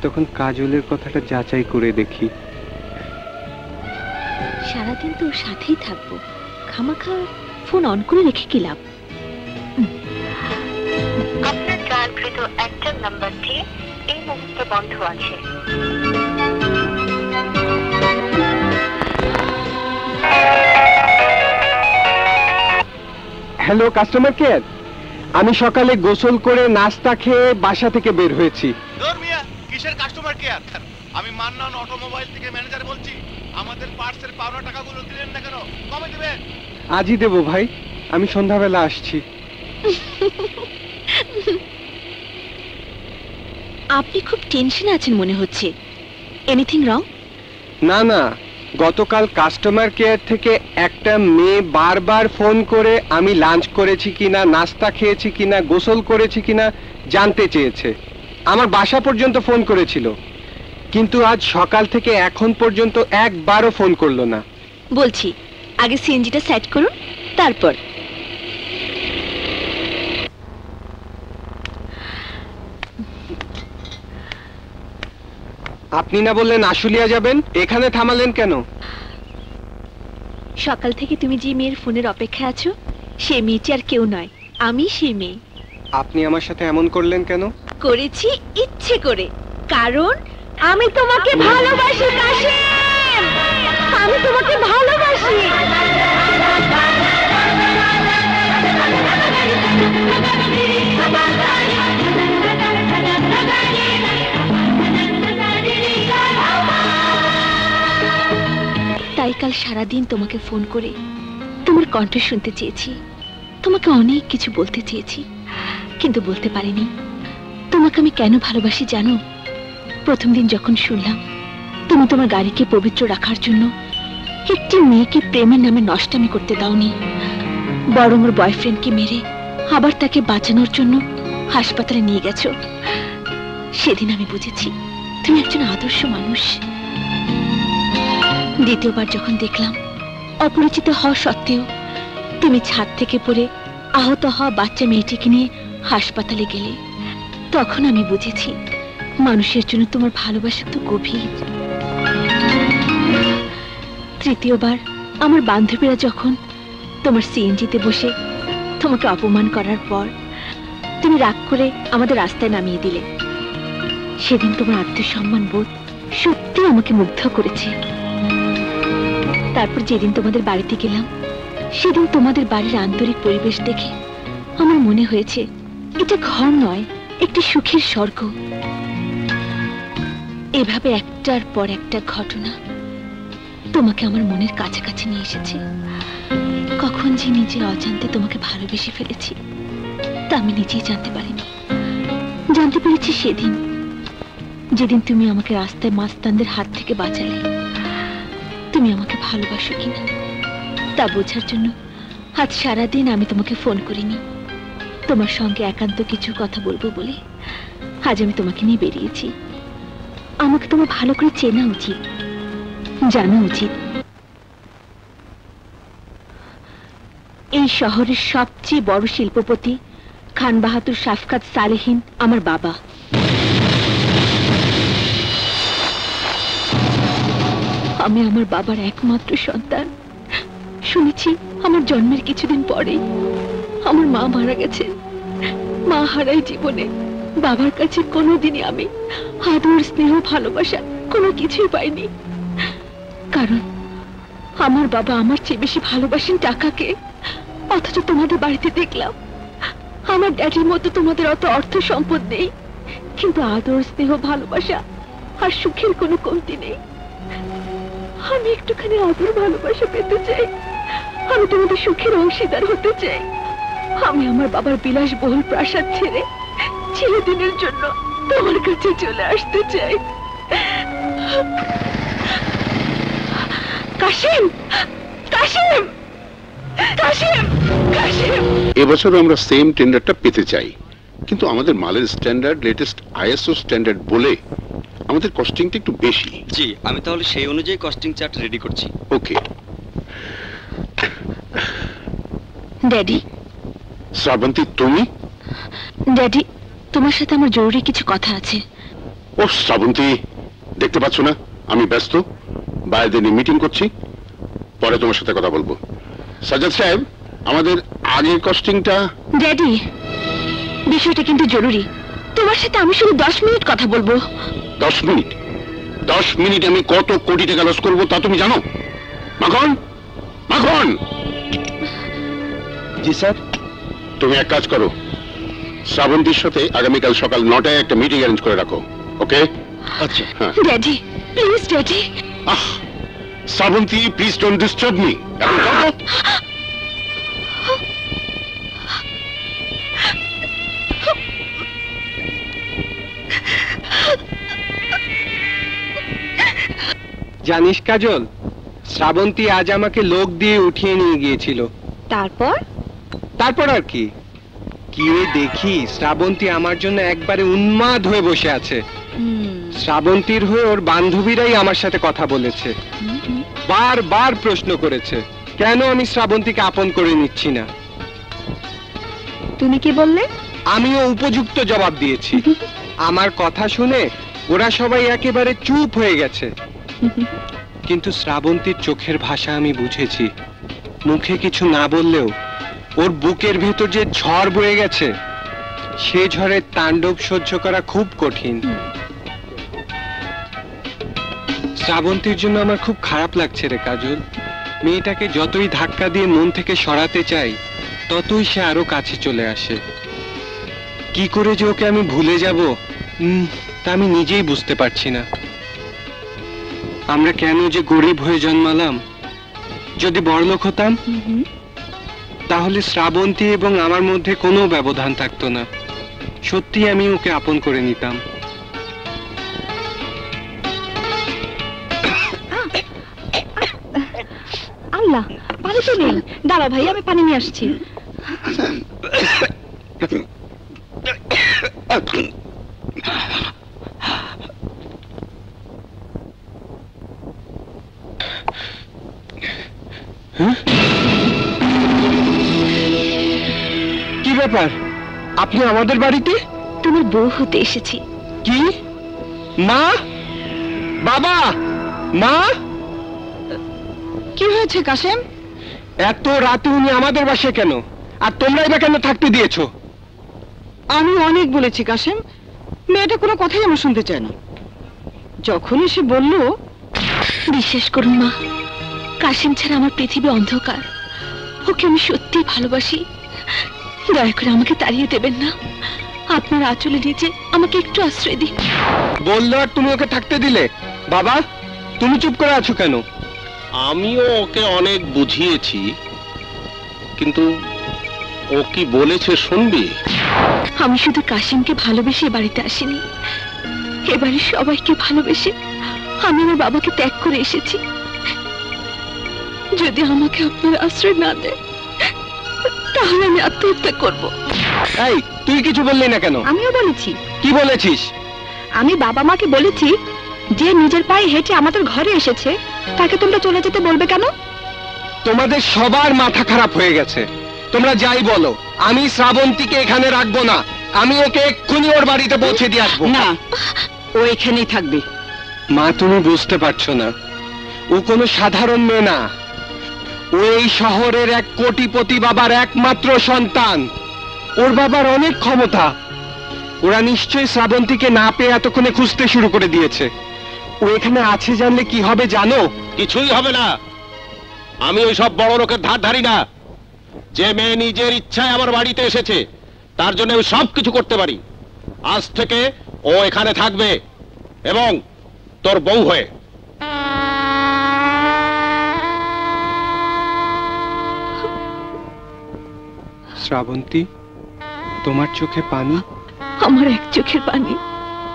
তখন কাজলের কথাটা যাচাই করে দেখি। সারাদিন তো ওর সাথেই থাকবো, খামাখা ফোন অন করে রেখে কি লাভ? আপনার ডায়ালকৃত একটার নাম্বারটি এই মুহূর্তে বন্ধ আছে। হ্যালো কাস্টমার কেয়ার, আমি সকালে গোসল করে নাস্তা খেয়ে বাসা থেকে বের হয়েছি। দূর মিয়া, কিসের কাস্টমার কেয়ার? আমি মান্নান অটোমোবাইল থেকে ম্যানেজার বলছি। আমাদের পার্টসের পাওনা টাকাগুলো দিলেন না কেন? কবে দিবেন? আজই দেবো ভাই, আমি সন্ধ্যাবেলা আসছি। আপনি খুব টেনশনে আছেন মনে হচ্ছে। Anything wrong? না না, গতকাল কাস্টমার কেয়ার থেকে একটা মেয়ে বারবার ফোন করে আমি লাঞ্চ করেছি কিনা, নাস্তা খেয়েছি কিনা, গোসল করেছি কিনা জানতে চেয়েছে। আমার বাসা পর্যন্ত ফোন করেছিল, কিন্তু আজ সকাল থেকে এখন পর্যন্ত একবারও ফোন করলো না। বলছি আগে সিএনজিটা সেট করুন, তারপর। আপনি না বললেন আশুলিয়া যাবেন, এখানে থামালেন কেন? সকাল থেকে তুমি যে মেয়ের ফোনের অপেক্ষায় আছো, সে মেয়েটি আর কেউ নয়, আমি সেই মেয়ে। আপনি আমার সাথে এমন করলেন কেন? করেছি ইচ্ছে করে, কারণ আমি তোমাকে ভালোবাসি কাশেম, আমি তোমাকে ভালোবাসি। তাই কাল সারাদিন তোমাকে ফোন করে তোমার কণ্ঠ শুনতে চেয়েছি, তোমাকে অনেক কিছু বলতে চেয়েছি, কিন্তু বলতে পারিনি। তোমাকে আমি কেন ভালোবাসি জানো? প্রথম দিন যখন শুনলাম তুমি তোমার গাড়িকে পবিত্র রাখার জন্য একটি মেয়েকে প্রেমের নামে নষ্টামি করতে দাওনি, বরং ওর বয়ফ্রেন্ডকে মেরে আবার তাকে বাঁচানোর জন্য হাসপাতালে নিয়ে গেছো, সেদিন আমি বুঝেছি তুমি একজন আদর্শ মানুষ। দ্বিতীয়বার যখন দেখলাম অপরিচিত হওয়া সত্ত্বেও তুমি ছাদ থেকে পড়ে আহত হওয়া বাচ্চা মেয়েটিকে নিয়ে হাসপাতালে গেলে, তখন আমি বুঝেছি মানুষের জন্য তোমার ভালোবাসা তো গভীর। তৃতীয়বার আমার বান্ধবীরা যখন তোমার সিএনজিতে বসে তোমাকে অপমান করার পর তুমি রাগ করে আমাদের রাস্তায় নামিয়ে দিলে, সেদিন তোমার আত্মসম্মান বোধ সত্যি আমাকে মুগ্ধ করেছে। তারপর যেদিন তোমাদের বাড়িতে গেলাম, সেদিন তোমাদের বাড়ির আন্তরিক পরিবেশ দেখে আমার মনে হয়েছে এটা ঘর নয়, একটি সুখের স্বর্গ। এভাবে একটার পর একটা ঘটনা তোমাকে আমার মনের কাছাকাছি নিয়ে এসেছে। কখন যে নিজের অজান্তে তোমাকে ভালোবেসে ফেলেছি তা আমি নিজেই জানতে পারিনি। জানতে পেরেছি সেদিন, যেদিন তুমি আমাকে রাস্তায় মাস্তানদের হাত থেকে বাঁচালে। তুমি আমাকে ভালোবাসো কিনা তা বোঝার জন্য আজ সারাদিন আমি তোমাকে ফোন করিনি। তোমার সঙ্গে একান্ত কিছু কথা বলবো বলে আজ আমি তোমাকে নিয়ে বেরিয়েছি। আমাকে তোমার ভালো করে চেনা উচিত, জানা উচিত। এই শহরের সবচেয়ে বড় শিল্পপতি খান বাহাদুর শাফকাত সালেহীন আমার বাবা। আমি আমার বাবার একমাত্র সন্তান। শুনেছি আমার জন্মের কিছুদিন পরেই আমার মা মারা গেছেন। মা হারাই জীবনে বাবার কাছে কোনোদিনই আমি আদর, স্নেহ, ভালোবাসা কোনো কিছুই পাইনি। কারণ আমার বাবা আমার চেয়ে বেশি ভালোবাসেন টাকাকে। অথচ তোমাদের বাড়িতে দেখলাম আমার ড্যাডির মতো তোমাদের অত অর্থ সম্পদ নেই, কিন্তু আদর, স্নেহ, ভালোবাসা আর সুখের কোনো কমতি নেই। আমি একটুখানি আদর, ভালোবাসা পেতে চাই। আমি তোমাদের সুখের অংশীদার হতে চাই। আমি আমার বাবার বিলাসবহুল প্রাসাদ ছেড়ে চিরদিনের জন্য তোমার কাছে চলে আসতে চাই। কাশিম, কাশিম, কাশিম, কাশিম। এবছর আমরা সেম টেন্ডারটা পেতে চাই, কিন্তু আমাদের মালের স্ট্যান্ডার্ড লেটেস্ট আইএসও স্ট্যান্ডার্ড বলে আমাদের কস্টিংটা একটু বেশি। জি, আমি তাহলে সেই অনুযায়ী কস্টিং চার্ট রেডি করছি। ওকে। ড্যাডি। শ্রাবন্তী, তুমি? ড্যাডি, তোমার সাথে আমার জরুরি কিছু কথা আছে। ও শ্রাবন্তী, দেখতে পাচ্ছ না আমি ব্যস্ত, বাইরে মিটিং করছি, পরে তোমার সাথে কথা বলবো। সাজ্জাদ সাহেব, আমাদের আগের কস্টিংটা। ড্যাডি, বিষয়টা কিন্তু জরুরি। তোমার সাথে আমি শুধু 10 মিনিট কথা বলবো। 10 মিনিট? 10 মিনিট আমি কত কোটি টাকা লস করবো তা তুমি জানো? মাখন, মাখন। জি স্যার। তুমি এক কাজ করো, শ্রাবন্তীর সাথে আগামীকাল সকাল 9টায় একটা মিটিং অ্যারেঞ্জ করে রাখো, ওকে? আচ্ছা। Daddy please, daddy. Shrabanti, please don't disturb me. জানিস কাজল, শ্রাবন্তী আজ আমাকে লোক দিয়ে উঠিয়ে নিয়ে গিয়েছিল। তারপর? তারপর আর কি? গিয়ে দেখি শ্রাবন্তী আমার জন্য একবারে উন্মাদ হয়ে বসে আছে। শ্রাবন্তীর হয়ে ওর বান্ধবীরাই আমার সাথে কথা বলেছে, বারবার প্রশ্ন করেছে কেন আমি শ্রাবন্তীকে আপন করে নিচ্ছি না। তুমি কি বললে? আমিও উপযুক্ত জবাব দিয়েছি। আমার কথা শুনে ওরা সবাই একেবারে চুপ হয়ে গেছে। কিন্তু শ্রাবন্তীর চোখের ভাষা আমি বুঝেছি। মুখে কিছু না বললেও ওর বুকের ভেতর যে ঝড় বয়ে গেছে, সে ঝড়ের তাণ্ডব সহ্য করা খুব কঠিন। শ্রাবন্তীর জন্য আমার খুব খারাপ লাগছে রে কাজল। মেয়েটাকে যতই ধাক্কা দিয়ে মন থেকে সরাতে চাই, ততই সে আরো কাছে চলে আসে। কি করে যে ওকে আমি ভুলে যাব তা আমি নিজেই বুঝতে পারছি না। আমরা কেন যে গরিব হয়ে জন্মালাম। যদি বড়লোক হতাম তাহলে শ্রাবন্তী এবং আমার মধ্যে কোনো ব্যবধান থাকতো না। সত্যি আমি ওকে আপন করে নিতাম। আল্লাহ, পানি তো নেই। দাঁড়াও ভাই, আমি পানি নিয়ে আসছি। কি ব্যাপার? আপনি আমাদের বাড়িতে? তোমার বউ হতে এসেছি। কি? মা, বাবা, মা। কি হয়েছে কাশেম? এত রাতে উনি আমাদের বাসায় কেন? আর তোমরাই বা কেন থাকতে দিয়েছো? আমি অনেক বলেছি কাশেম, মেয়েটা কোনো কথাই আমার শুনতে চায় না। যখন এসে বলল। বিশ্বাস করুন মা, কাশিম ছাড়া আমার পৃথিবী অন্ধকার। ওকে আমি সত্যি ভালোবাসি। দয়া করে আমাকে তাড়িয়ে দেবেন না। আপনার আঁচলে নিচে আমাকে একটু আশ্রয় দিন। বললো আর তুমি ওকে থাকতে দিলে? বাবা, তুমি চুপ করে আছো কেন? আমিও ওকে অনেক বুঝিয়েছি, কিন্তু ও কি বলেছে শুনবি? আমি শুধু কাশিমকে ভালোবেসে বাড়িতে আসিনি, এবারে সবাইকে ভালোবেসে আমি আমার বাবাকে ত্যাগ করে এসেছি। যদি আমাকে আপনার আশ্রয় না দেয় তাহলে আমি আত্মহত্যা করব। এই, তুই কিছু বললি না কেন? আমিও বলেছি। কি বলেছিস? আমি বাবা মাকে বলেছি যে নিজের পায়ে হেঁটে আমাদের ঘরে এসেছে তাকে তোমরা চলে যেতে বলবে কেন? তোমাদের সবার মাথা খারাপ হয়ে গেছে। তোমরা যাই বলো, আমি শ্রাবন্তীকে এখানে রাখবো না। আমি ওকে এক্ষুনি ওর বাড়িতে পৌঁছে দিয়ে আসবো। না, ও এখানেই থাকবে। মা, তুমি বুঝতে পারছো না, ও কোনো সাধারণ মেয়ে না। ও এই শহরের 1 কোটিপতি বাবার একমাত্র সন্তান। ওর বাবার অনেক ক্ষমতা। ওরা নিশ্চয়ই শ্রাবন্তীকে না পেয়ে এতক্ষণে খুঁজতে শুরু করে দিয়েছে। ও এখানে আছে জানলে কি হবে জানো? কিছুই হবে না। আমি ওই সব বড় লোকের ধার ধারি না। যে মেয়ে নিজের ইচ্ছায় আমার বাড়িতে এসেছে তার জন্য আমি সব কিছু করতে পারি। আজ থেকে ও এখানে থাকবে এবং তোর বউ হয়ে। শ্রাবন্তী, তোমার চোখে পানি? আমার এক চোখের পানি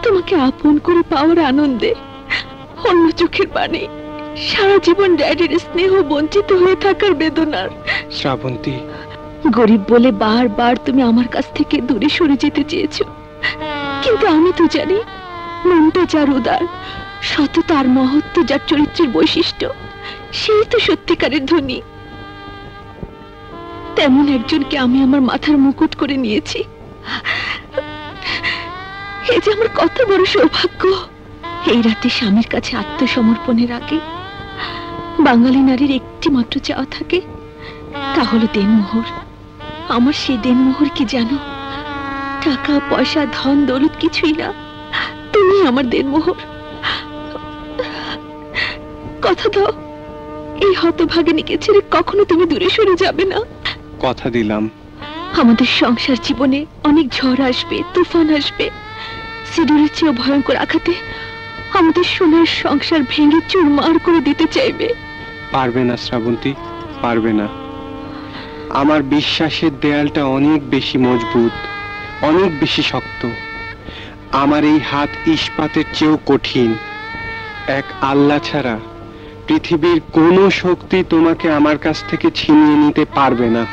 তোমাকে আপন করে পাওয়ার আনন্দে, অন্য চোখের পানি সারা জীবন ড্যাডির স্নেহ বঞ্চিত হয়ে থাকার বেদনার। শ্রাবন্তী, গরিব বলে বারবার তুমি আমার কাছ থেকে দূরে সরে যেতে চেয়েছো, কিন্তু আমি তো জানি মনটা যার উদার, সততার মহত্ব যার চরিত্রের বৈশিষ্ট্য, সেই তো সত্যিকারের ধনী। তেমন একজনকে আমি আমার মাথার মুকুট করে নিয়েছি। এই যে আমার কত বড় সৌভাগ্য। এই রাতে স্বামীর কাছে আত্মসমর্পণের আগে বাঙালি নারীর একটি মাত্র চাওয়া থাকে, তাহলে দেনমোহর, আমার সেই দেনমোহর কি জানো? টাকা পয়সা ধন দৌলত কিছুই না, তুমি আমার দেনমোহর। কথা দাও, এই হতভাগিনীকে ছেড়ে কখনো তুমি দূরে সরে যাবে না। কথা দিলাম। আমাদের সংসার জীবনে অনেক ঝড় আসবে, তুফান আসবে, সিডুরের চেয়েও ভয়ঙ্কর আঘাতে আমাদের সোনার সংসার ভেঙে চুরমার করে দিতে চাইবে। পারবে না শ্রাবন্তী, পারবে না। আমার বিশ্বাসের দেয়ালটা অনেক বেশি মজবুত, অনেক বেশি শক্ত। আমার এই হাত ইস্পাতের চেয়েও কঠিন। এক আল্লাহ ছাড়া পৃথিবীর কোনো শক্তি তোমাকে আমার কাছ থেকে ছিনিয়ে নিতে পারবে না।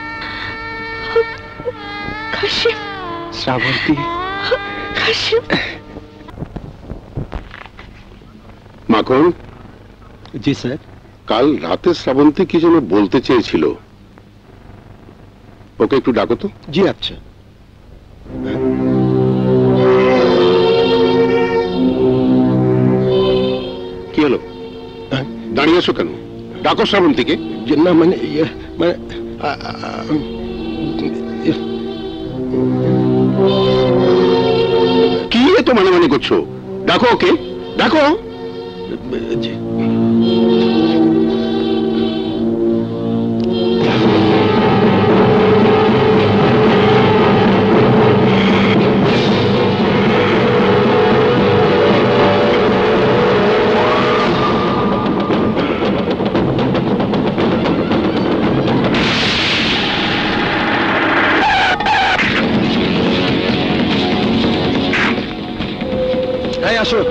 কাশিম, শ্রাবন্তী, কাশিম। মাখন। জি স্যার। কাল রাতে শ্রাবন্তী কি যেন বলতে চেয়েছিল, ওকে একটু ডাকো তো। জি আচ্ছা। কি হলো, দাঁড়িয়ে আছো কেন? ডাকো শ্রাবন্তীকে। না মানে মানে কি এত মানে মানে করছো? ডাকো ওকে, ডাকো। আসো।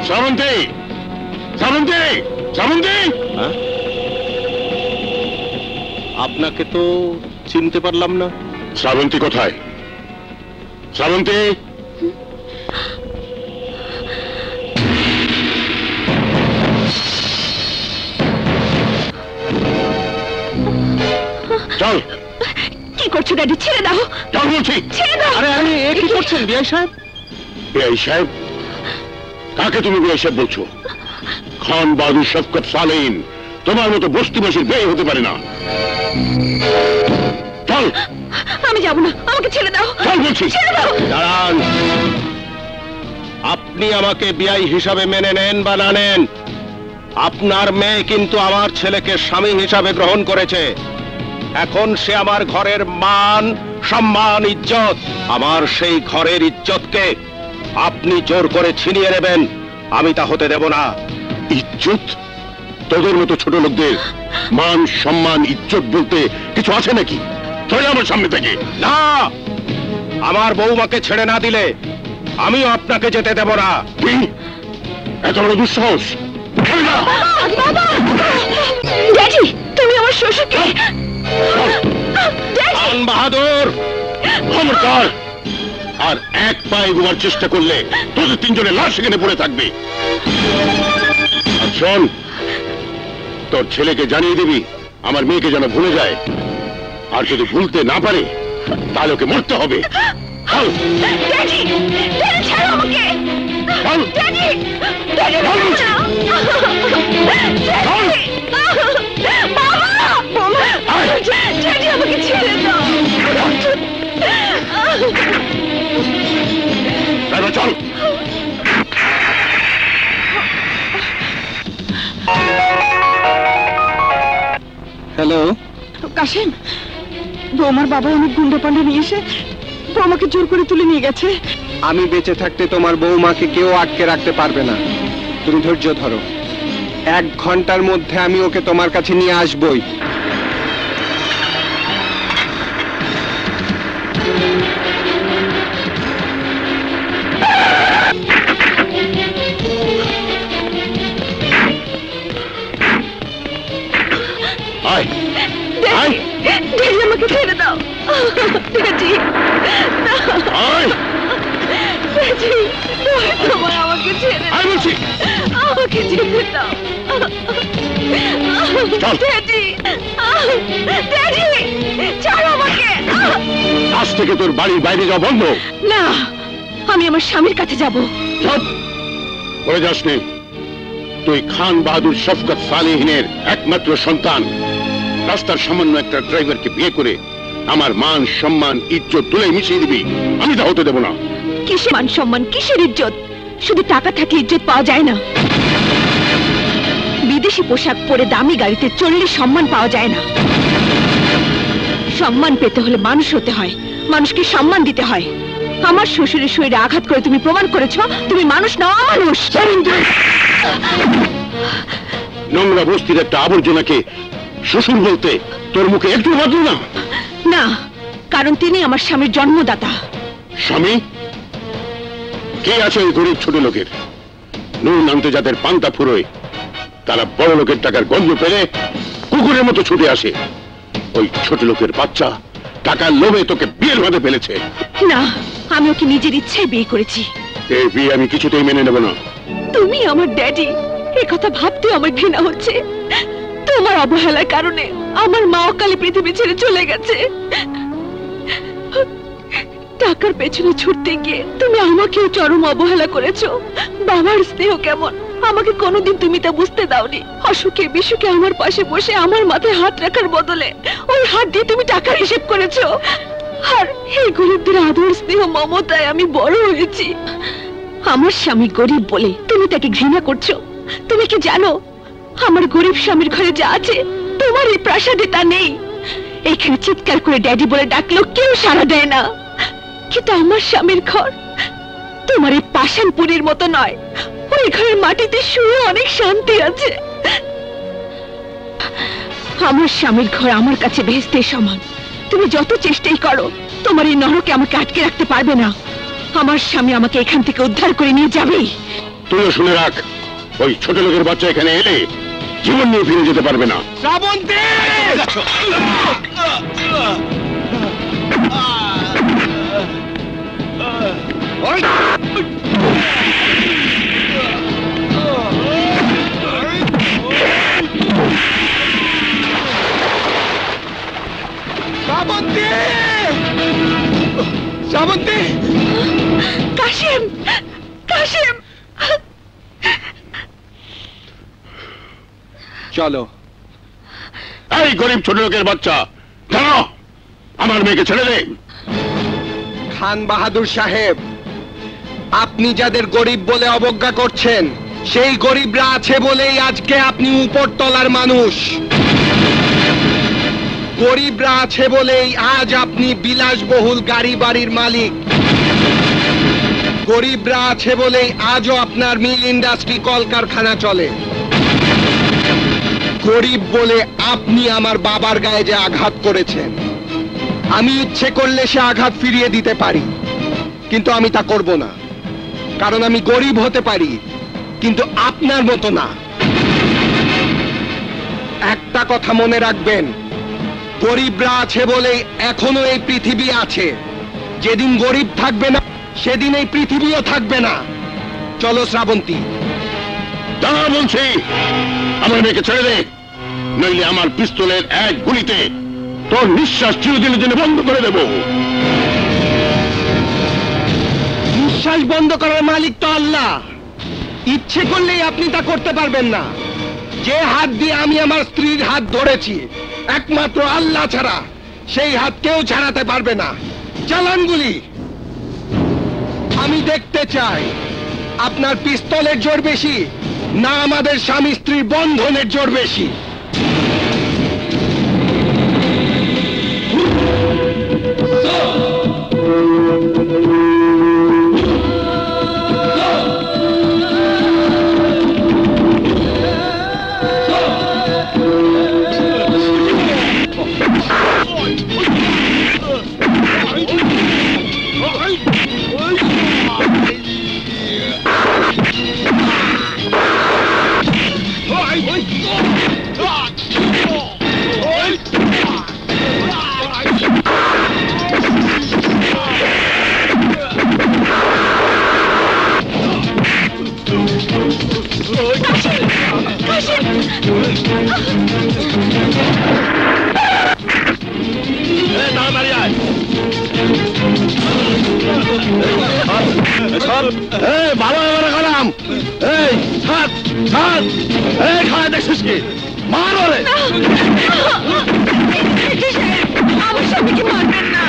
শ্রাবন্তী, শ্রাবন্তী, শ্রাবন্তী। আপনাকে তো চিনতে পারলাম না। শ্রাবন্তী কোথায়? শ্রাবন্তী। চল। কি করছো ড্যাডি? ছেড়ে দাও। চল বলছি। ছেড়ে দাও। আরে আরে এ কি করছেন বিআই সাহেব? বিআই সাহেব? কাকে তুমি বিআই সাহেব বলছো? খান বাহাদুর শফকত সালেহীন তোমার মতো বস্তিবাসীর বিয়ে হতে পারে না। চল। আমি যাব না, আমাকে ছেড়ে দাও। চল বলছি। ছেড়ে দাও। দাঁড়ান। আপনি আমাকে বিআই হিসাবে মেনে নেন বা না নেন, আপনার মেয়ে কিন্তু আমার ছেলেকে স্বামী হিসাবে গ্রহণ করেছে। এখন সে আমার ঘরের মান সম্মান ইজ্জত, আমার সেই ঘরের ইজ্জতকে আপনি জোর করে ছিনিয়ে নেবেন, আমি তা হতে দেব না। ইজ্জত? তোদের মতো ছোট লোকদের মান সম্মান ইজ্জত বলতে কিছু আছে নাকি? চলে আমার সামনে থেকে। না, আমার বৌমাকে ছেড়ে না দিলে আমিও আপনাকে যেতে দেব না। কি এত বড় দুঃসাহস? ড্যাডি, তুমি আমার শ্বশুরকে। খান বাহাদুর, খবরদার! আর এক পায়ে গোবার চেষ্টা করলে তোদের তিনজনের লাশ এখানে পড়ে থাকবে। আর শোন, তোর ছেলেকে জানিয়ে দিবি আমার মেয়েকে যেন ভুলে যায়, আর যদি ভুলতে না পারে তাহলে ওকে মরতে হবে। চল। ড্যাডি, ড্যাডি ছাড়ো আমাকে। চল। ড্যাডি, ড্যাডি ছাড়ো। ড্যাডি, বাবা, ড্যাডি আমাকে ছেড়ে দাও। চল। হ্যালো কাশিম, বৌমার বাবা অনেক গুন্ডা পান্ডা নিয়ে এসে বৌমাকে জোর করে তুলে নিয়ে গেছে। আমি বেঁচে থাকতে তোমার বৌমাকে কেউ আটকে রাখতে পারবে না। তুমি ধৈর্য ধরো, 1 ঘন্টার মধ্যে আমি ওকে তোমার কাছে নিয়ে আসবই। ড্যাডি আমাকে ছেড়ে দাও। ড্যাডি, ড্যাডি, তোমার আমাকে ছেড়ে দাও। আমাকে ছেড়ে দাও। ড্যাডি, ড্যাডি, ছাড়ো আমাকে। আজ থেকে তোর বাড়ির বাইরে যাওয়া বন্ধ। না, আমি আমার স্বামীর কাছে যাব। বলে যাসনি তুই খান বাহাদুর শফকত সালেহিনের একমাত্র সন্তান। রাস্তার সামান্য একটা ড্রাইভারকে বিয়ে করে আমার মান সম্মান ইজ্জত তুলে মিশিয়ে দিবি, আমি তা হতে দেব না। কিসের মান সম্মান, কিসের ইজ্জত? শুধু টাকা থাকলে ইজ্জত পাওয়া যায় না। বিদেশি পোশাক পরে দামি গাড়িতে চললে সম্মান পাওয়া যায় না। সম্মান পেতে হলে মানুষ হতে হয়, মানুষকে সম্মান দিতে হয়। আমার শ্বশুরের শরীরে আঘাত করে তুমি প্রমাণ করেছ তুমি মানুষ নও, অমানুষ। নোংরা বস্তির একটা আবর্জনাকে শ্বশুর বলতে তোর মুখে একটু বাঁধল না? না, কারণ তিনি আমার স্বামীর জন্মদাতা। স্বামী? কে আছে ওই গরিব ছোট লোকের? নুন আনতে যাদের পান্তা ফুরোয় তারা বড় লোকের টাকার গন্ধ পেলে কুকুরের মতো ছুটে আসে। ওই ছোট লোকের বাচ্চা টাকার লোভে তোকে বিয়ের ভাতে ফেলেছে। না, আমি ওকে নিজের ইচ্ছায় বিয়ে করেছি। এই বিয়ে আমি কিছুতেই মেনে নেব না। তুমি আমার ড্যাডি, এই কথা ভাবতে আমার ঘৃণা হচ্ছে। তোমার অবহেলার কারণে আমার মা অকালে পৃথিবী ছেড়ে চলে গেছে। টাকার পেছনে ছুটতে গিয়ে তুমি আমাকেও চরম অবহেলা করেছো। বাবার স্নেহ কেমন আমাকে কোনোদিন তুমি তা বুঝতে দাওনি। অসুখে বিসুখে আমার পাশে বসে আমার মাথায় হাত রাখার বদলে ওই হাত দিয়ে তুমি টাকার হিসেব করেছো। আর এই গরিবদের আদর স্নেহ মমতায় আমি বড় হয়েছি। আমার স্বামী গরিব বলে তুমি তাকে ঘৃণা করছো। তুমি কি জানো আমার গরিব স্বামীর ঘরে যা আছে তোমার এই প্রাসাদে তা নেই। এখানে চিৎকার করে ড্যাডি বলে ডাকলেও কেউ সাড়া দেয় না। কিন্তু আমার স্বামীর ঘর তোমার এই পাষাণপুরীর মতো নয়। ওই ঘরের মাটিতে শুয়ে অনেক শান্তি আছে। আমার স্বামীর ঘর আমার কাছে বেহেশতের সমান। তুমি যত চেষ্টাই করো তোমার এই নরকে আমাকে আটকে রাখতে পারবে না। আমার স্বামী আমাকে এখান থেকে উদ্ধার করে নিয়ে যাবেই। তুইও শুনে রাখ, ওই ছোট লোকের বাচ্চা এখানে এলে জীবন নিয়ে ফিরে যেতে পারবে না। শ্রাবন্তী! শ্রাবন্তী! শ্রাবন্তী! কাশিম, কাশিম! চলো। এই গরিব ছোট লোকের বাচ্চা, কেন আমার মেয়েকে ছেড়ে দে। খান বাহাদুর সাহেব, আপনি যাদের গরিব বলে অবজ্ঞা করছেন সেই গরিবরা আছে বলেই আজকে আপনি উপরতলার মানুষ। গরিবরা আছে বলেই আজ আপনি বিলাসবহুল গাড়ি বাড়ির মালিক। গরিবরা আছে বলেই আজও আপনার মিল ইন্ডাস্ট্রি কলকারখানা চলে। গরিব বলে আপনি আমার বাবার গায়ে যে আঘাত করেছেন, আমি ইচ্ছে করলে সে আঘাত ফিরিয়ে দিতে পারি, কিন্তু আমি তা করব না। কারণ আমি গরিব হতে পারি কিন্তু আপনার মতো না। একটা কথা মনে রাখবেন, গরিবরা আছে বলেই এখনো এই পৃথিবী আছে। যেদিন গরিব থাকবে না সেদিন এই পৃথিবীও থাকবে না। চলো শ্রাবন্তী। দাঁড়া বলছি, আমার মেয়েকে ছেড়ে দে, নইলে আমার পিস্তলের এক গুলিতে তোর নিঃশ্বাস চিরদিনের জন্য বন্ধ করে দেব। নিঃশ্বাস বন্ধ করার মালিক তো আল্লাহ। ইচ্ছে করলেই আপনি তা করতে পারবেন না। যে হাত দিয়ে আমি আমার স্ত্রীর হাত ধরেছি একমাত্র আল্লাহ ছাড়া সেই হাত কেউ ছাড়াতে পারবে না। চালান গুলি। আমি দেখতে চাই আপনার পিস্তলের জোর বেশি না আমাদের স্বামী স্ত্রীর বন্ধনের জোর বেশি। ভালো হবে না। থাম, এই ছাড় ছাড়, এই খায় দেখছিস কি, মার ওরে। আমার স্বামীকে মারবেন না।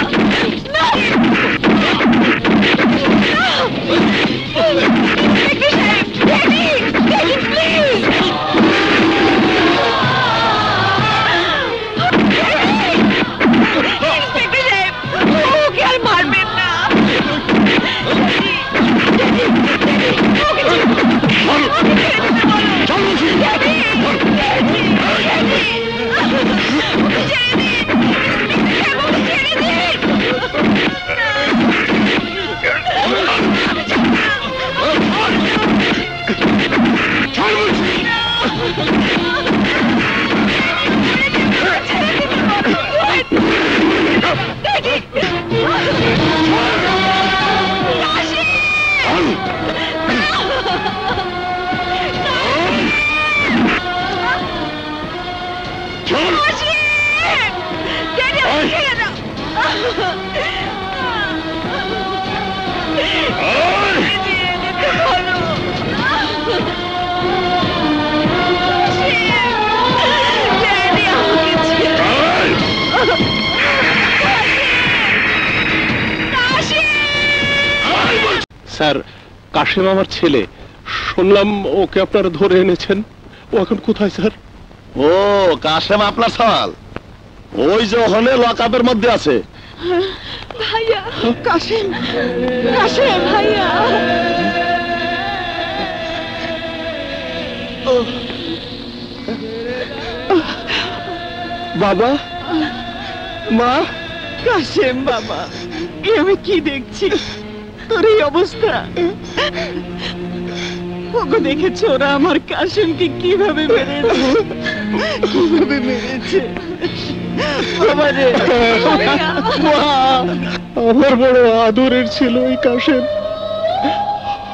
স্যার, কাশেম আমার ছেলে, শুনলাম ওকে আপনারা ধরে এনেছেন। ও এখন কোথায় স্যার? ও কাশেম আপনার সওয়াল, ওই যে ওখানে লকআপের মধ্যে আছে। ভাইয়া কাশেম, কাশেম ভাইয়া। বাবা, মা। কাশেম বাবা, এ আমি কি দেখছি, তোর এই অবস্থা। ওকে দেখেছো ওরা আমার কাশেমকে কিভাবে মেরেছে, কিভাবে মেরেছে। বাবা রে, আমার বড় আদরের ছিল এই কাশেম।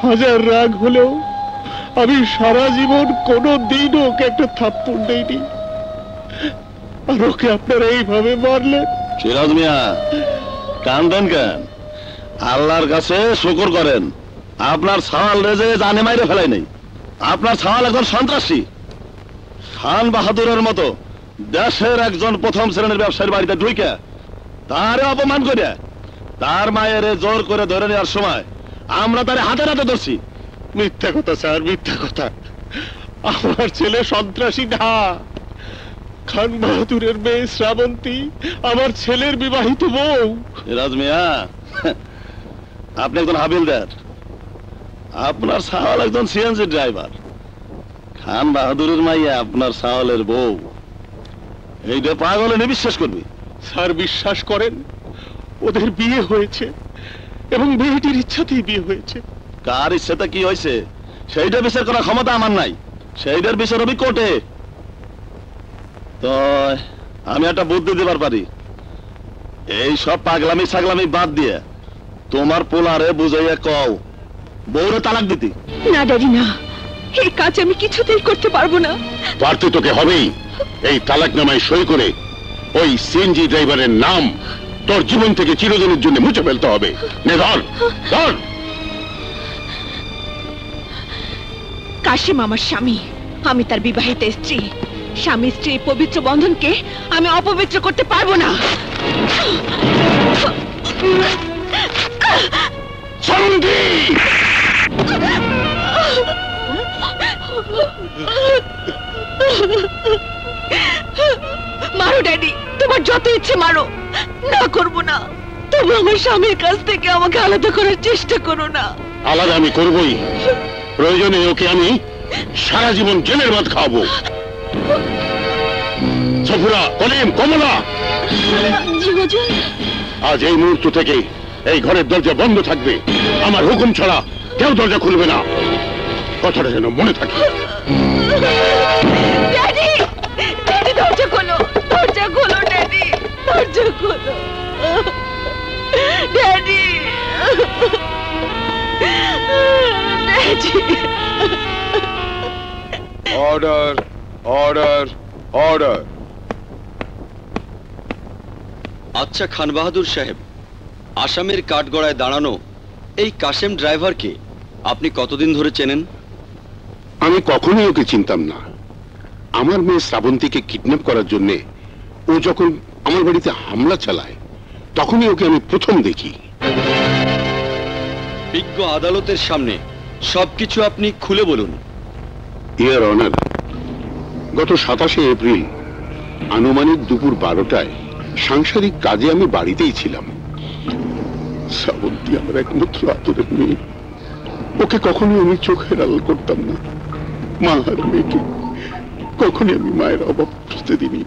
হাজার রাগ হলেও আমি সারা জীবন কোনো দিন ওকে একটা থাপ্পড় দেইনি, আর ওকে আপনারা এইভাবে মারলেন। সিরাজ মিয়া, কান্দেন কেন? আল্লাহর কাছে শুকর করেন, আপনার সওয়াল রেজে জানে মাইরে ফেলাই নাই। আপনার সওয়াল একজন সন্ত্রাসী। খান বাহাদুরের মতো দেশের একজন প্রথম শ্রেণীর ব্যবসায়ীর বাড়িতে ঢুকে তারে অপমান করে তার মায়ের জোর করে ধরে নেওয়ার সময় আমরা তারে হাতে হাতে ধরছি। মিথ্যা কথা স্যার, মিথ্যা কথা। আমার ছেলে সন্ত্রাসী না। খান বাহাদুরের মেয়ে শ্রাবন্তী আমার ছেলের বিবাহিত বউ। সিরাজ মিয়া, আপনি একজন হাবিলদার, আপনার সাওয়াল একজন সিএনজি ড্রাইভার। খান বাহাদুরের মাইয়া আপনার সাওয়ালের বউ, এইটা পাগলে বিশ্বাস করবি? স্যার বিশ্বাস করেন, ওদের বিয়ে হয়েছে এবং মেয়েটির ইচ্ছাতেই বিয়ে হয়েছে। কার ইচ্ছাতে কি হয়েছে সেইটা বিচার করার ক্ষমতা আমার নাই, সেইটার বিচার হবে কোর্টে। তো আমি একটা বুদ্ধি দিবার পারি, এই সব পাগলামি ছাগলামি বাদ দিয়ে তোমার পোলারে বুঝাইয়া কও বউরে তালাক দিতি। না ড্যাডি, না, এই কাজ আমি কিছুতেই করতে পারবো না। পারতে তোকে হবেই। এই তালাকনামায় সই করে ওই সিএনজি ড্রাইভারের নাম তোর জীবন থেকে চিরদিনের জন্য মুছে ফেলতে হবে। নে ধর, ধর। কাশেম আমার স্বামী, আমি তার বিবাহিত স্ত্রী। স্বামী স্ত্রী পবিত্র বন্ধনকে আমি অপবিত্র করতে পারবো না। মারো ড্যাডি, তোমার যত ইচ্ছে মারো, না করবো না। তবু আমার স্বামীর কাছ থেকে আমাকে আলাদা করার চেষ্টা করো না। আলাদা আমি করবই, প্রয়োজনে ওকে আমি সারা জীবন জেলের ভাত খাওয়াবো। সফুরা, কলিম, কমলা, আজ এই মুহূর্ত থেকে এই ঘরের দরজা বন্ধ থাকবে। আমার হুকুম ছাড়া কেউ দরজা খুলবে না, কথাটা যেন মনে থাকে। ড্যাডি, ড্যাডি দরজা খোলো, দরজা খোলো ড্যাডি, দরজা খোলো daddy, daddy. Order, order, order. আচ্ছা খান বাহাদুর সাহেব, আসামের কাঠগড়ায় দাঁড়ানো এই কাশেম ড্রাইভারকে আপনি কতদিন ধরে চেনেন? আমি কখনোই ওকে চিনতাম না। আমার মেয়ে শ্রাবন্তীকে কিডন্যাপ করার জন্য ও যখন আমার বাড়িতে হামলা চালায় তখনই ওকে আমি প্রথম দেখি। বিজ্ঞ আদালতের সামনে সবকিছু আপনি খুলে বলুন। ইয়ার অনার, গত 27শে এপ্রিল আনুমানিক দুপুর 12টায় সাংসারিক কাজে আমি বাড়িতেই ছিলাম। শ্রাবন্তী আমার একমাত্র আদরের মেয়ে। ওকে কখনোই আমি চোখের আড়াল করতাম না। মা আর মেয়েকে কখনই আমি মায়ের অভাব বুঝতে দিইনি।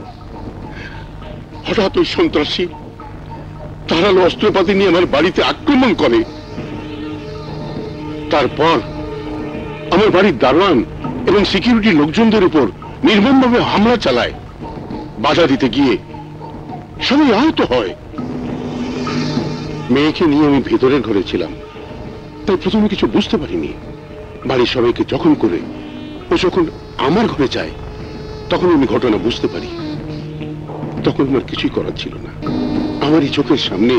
হঠাৎ ওই সন্ত্রাসী ধারালো অস্ত্রপাতি নিয়ে আমার বাড়িতে আক্রমণ করে। তারপর আমার বাড়ির দারোয়ান এবং সিকিউরিটি লোকজনদের উপর নির্মমভাবে হামলা চালায়। বাধা দিতে গিয়ে সবাই আহত হয়। মেয়েকে নিয়ে আমি ভেতরের ঘরে ছিলাম, তাই প্রথমে কিছু বুঝতে পারিনি। বাড়ির সবাইকে জখম করে ও যখন আমার ঘরে যায় তখন আমি ঘটনা বুঝতে পারি। তখন আমার কিছুই করার ছিল না। আমারই চোখের সামনে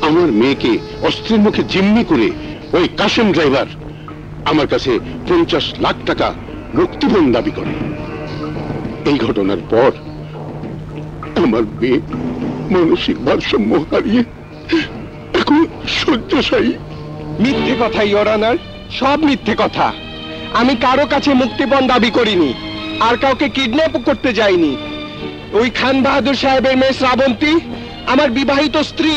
আমার মেয়েকে অস্ত্রের মুখে জিম্মি করে ওই কাশেম ড্রাইভার আমার কাছে 50 লাখ টাকা মুক্তিপণ দাবি করে। এই ঘটনার পর আমার মেয়ে মানসিক ভারসাম্য হারিয়ে এখন শয্যাশায়ী। মিথ্যে কথা ইওর অনার, সব মিথ্যে কথা। আমি কারো কাছে মুক্তিপণ দাবি করিনি, আর কাউকে কিডন্যাপ করতে যাইনি। ওই খান বাহাদুর সাহেবের মেয়ে শ্রাবন্তী আমার বিবাহিত স্ত্রী।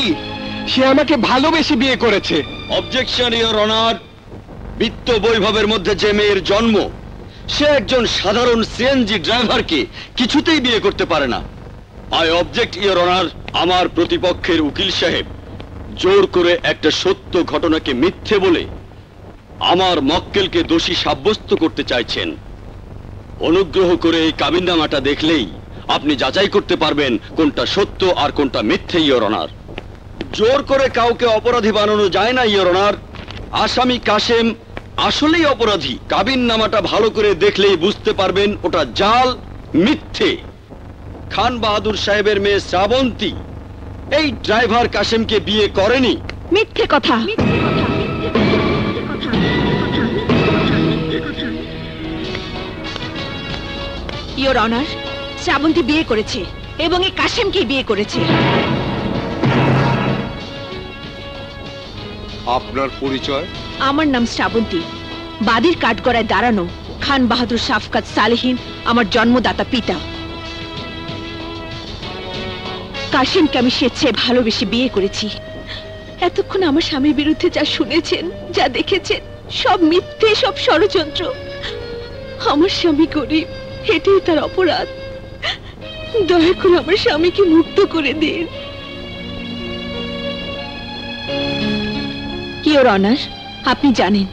সে আমাকে ভালোবেসে বিয়ে করেছে। Objection your honour. বিত্ত বৈভবের মধ্যে যে মেয়ের জন্ম, সে একজন সাধারণ সিএনজি ড্রাইভারকে কিছুতেই বিয়ে করতে পারে না। I object your honour. আমার প্রতিপক্ষের উকিল সাহেব জোর করে একটা সত্য ঘটনাকে মিথ্যে বলে আমার মক্কেলকে দোষী সাব্যস্ত করতে চাইছেন। অনুগ্রহ করে এই কাবিননামাটা দেখলেই আপনি যাচাই করতে পারবেন কোনটা সত্য আর কোনটা মিথ্যে ইওর অনার। জোর করে কাউকে অপরাধী বানানো যায় না ইওর অনার। আসামি কাশেম আসলেই অপরাধী। কাবিননামাটা ভালো করে দেখলেই বুঝতে পারবেন ওটা জাল, মিথ্যে। খান বাহাদুর সাহেবের মেয়ে শ্রাবন্তী এই ড্রাইভার কাশেমকে বিয়ে করেনি। মিথ্যে কথা। ইওর অনার, শ্রাবন্তী বিয়ে করেছে এবং এই কাশেমকে বিয়ে করেছে। আপনার পরিচয়? আমার নাম শ্রাবন্তী। বাদীর কাঠগড়ায় দাঁড়ানো খান বাহাদুর শাফকাত সালেহীন আমার জন্মদাতা পিতা। কাশেমকে আমি স্বেচ্ছায় ভালোবেসে বিয়ে করেছি। এতক্ষণ আমার স্বামীর বিরুদ্ধে যা শুনেছেন, যা দেখেছেন, সব মিথ্যে, সব ষড়যন্ত্র। আমার স্বামী গরিব, এটাই তার অপরাধ। দয়া করে আমার স্বামীকে মুক্ত করে দিন। ইওর অনার, আপনি জানেন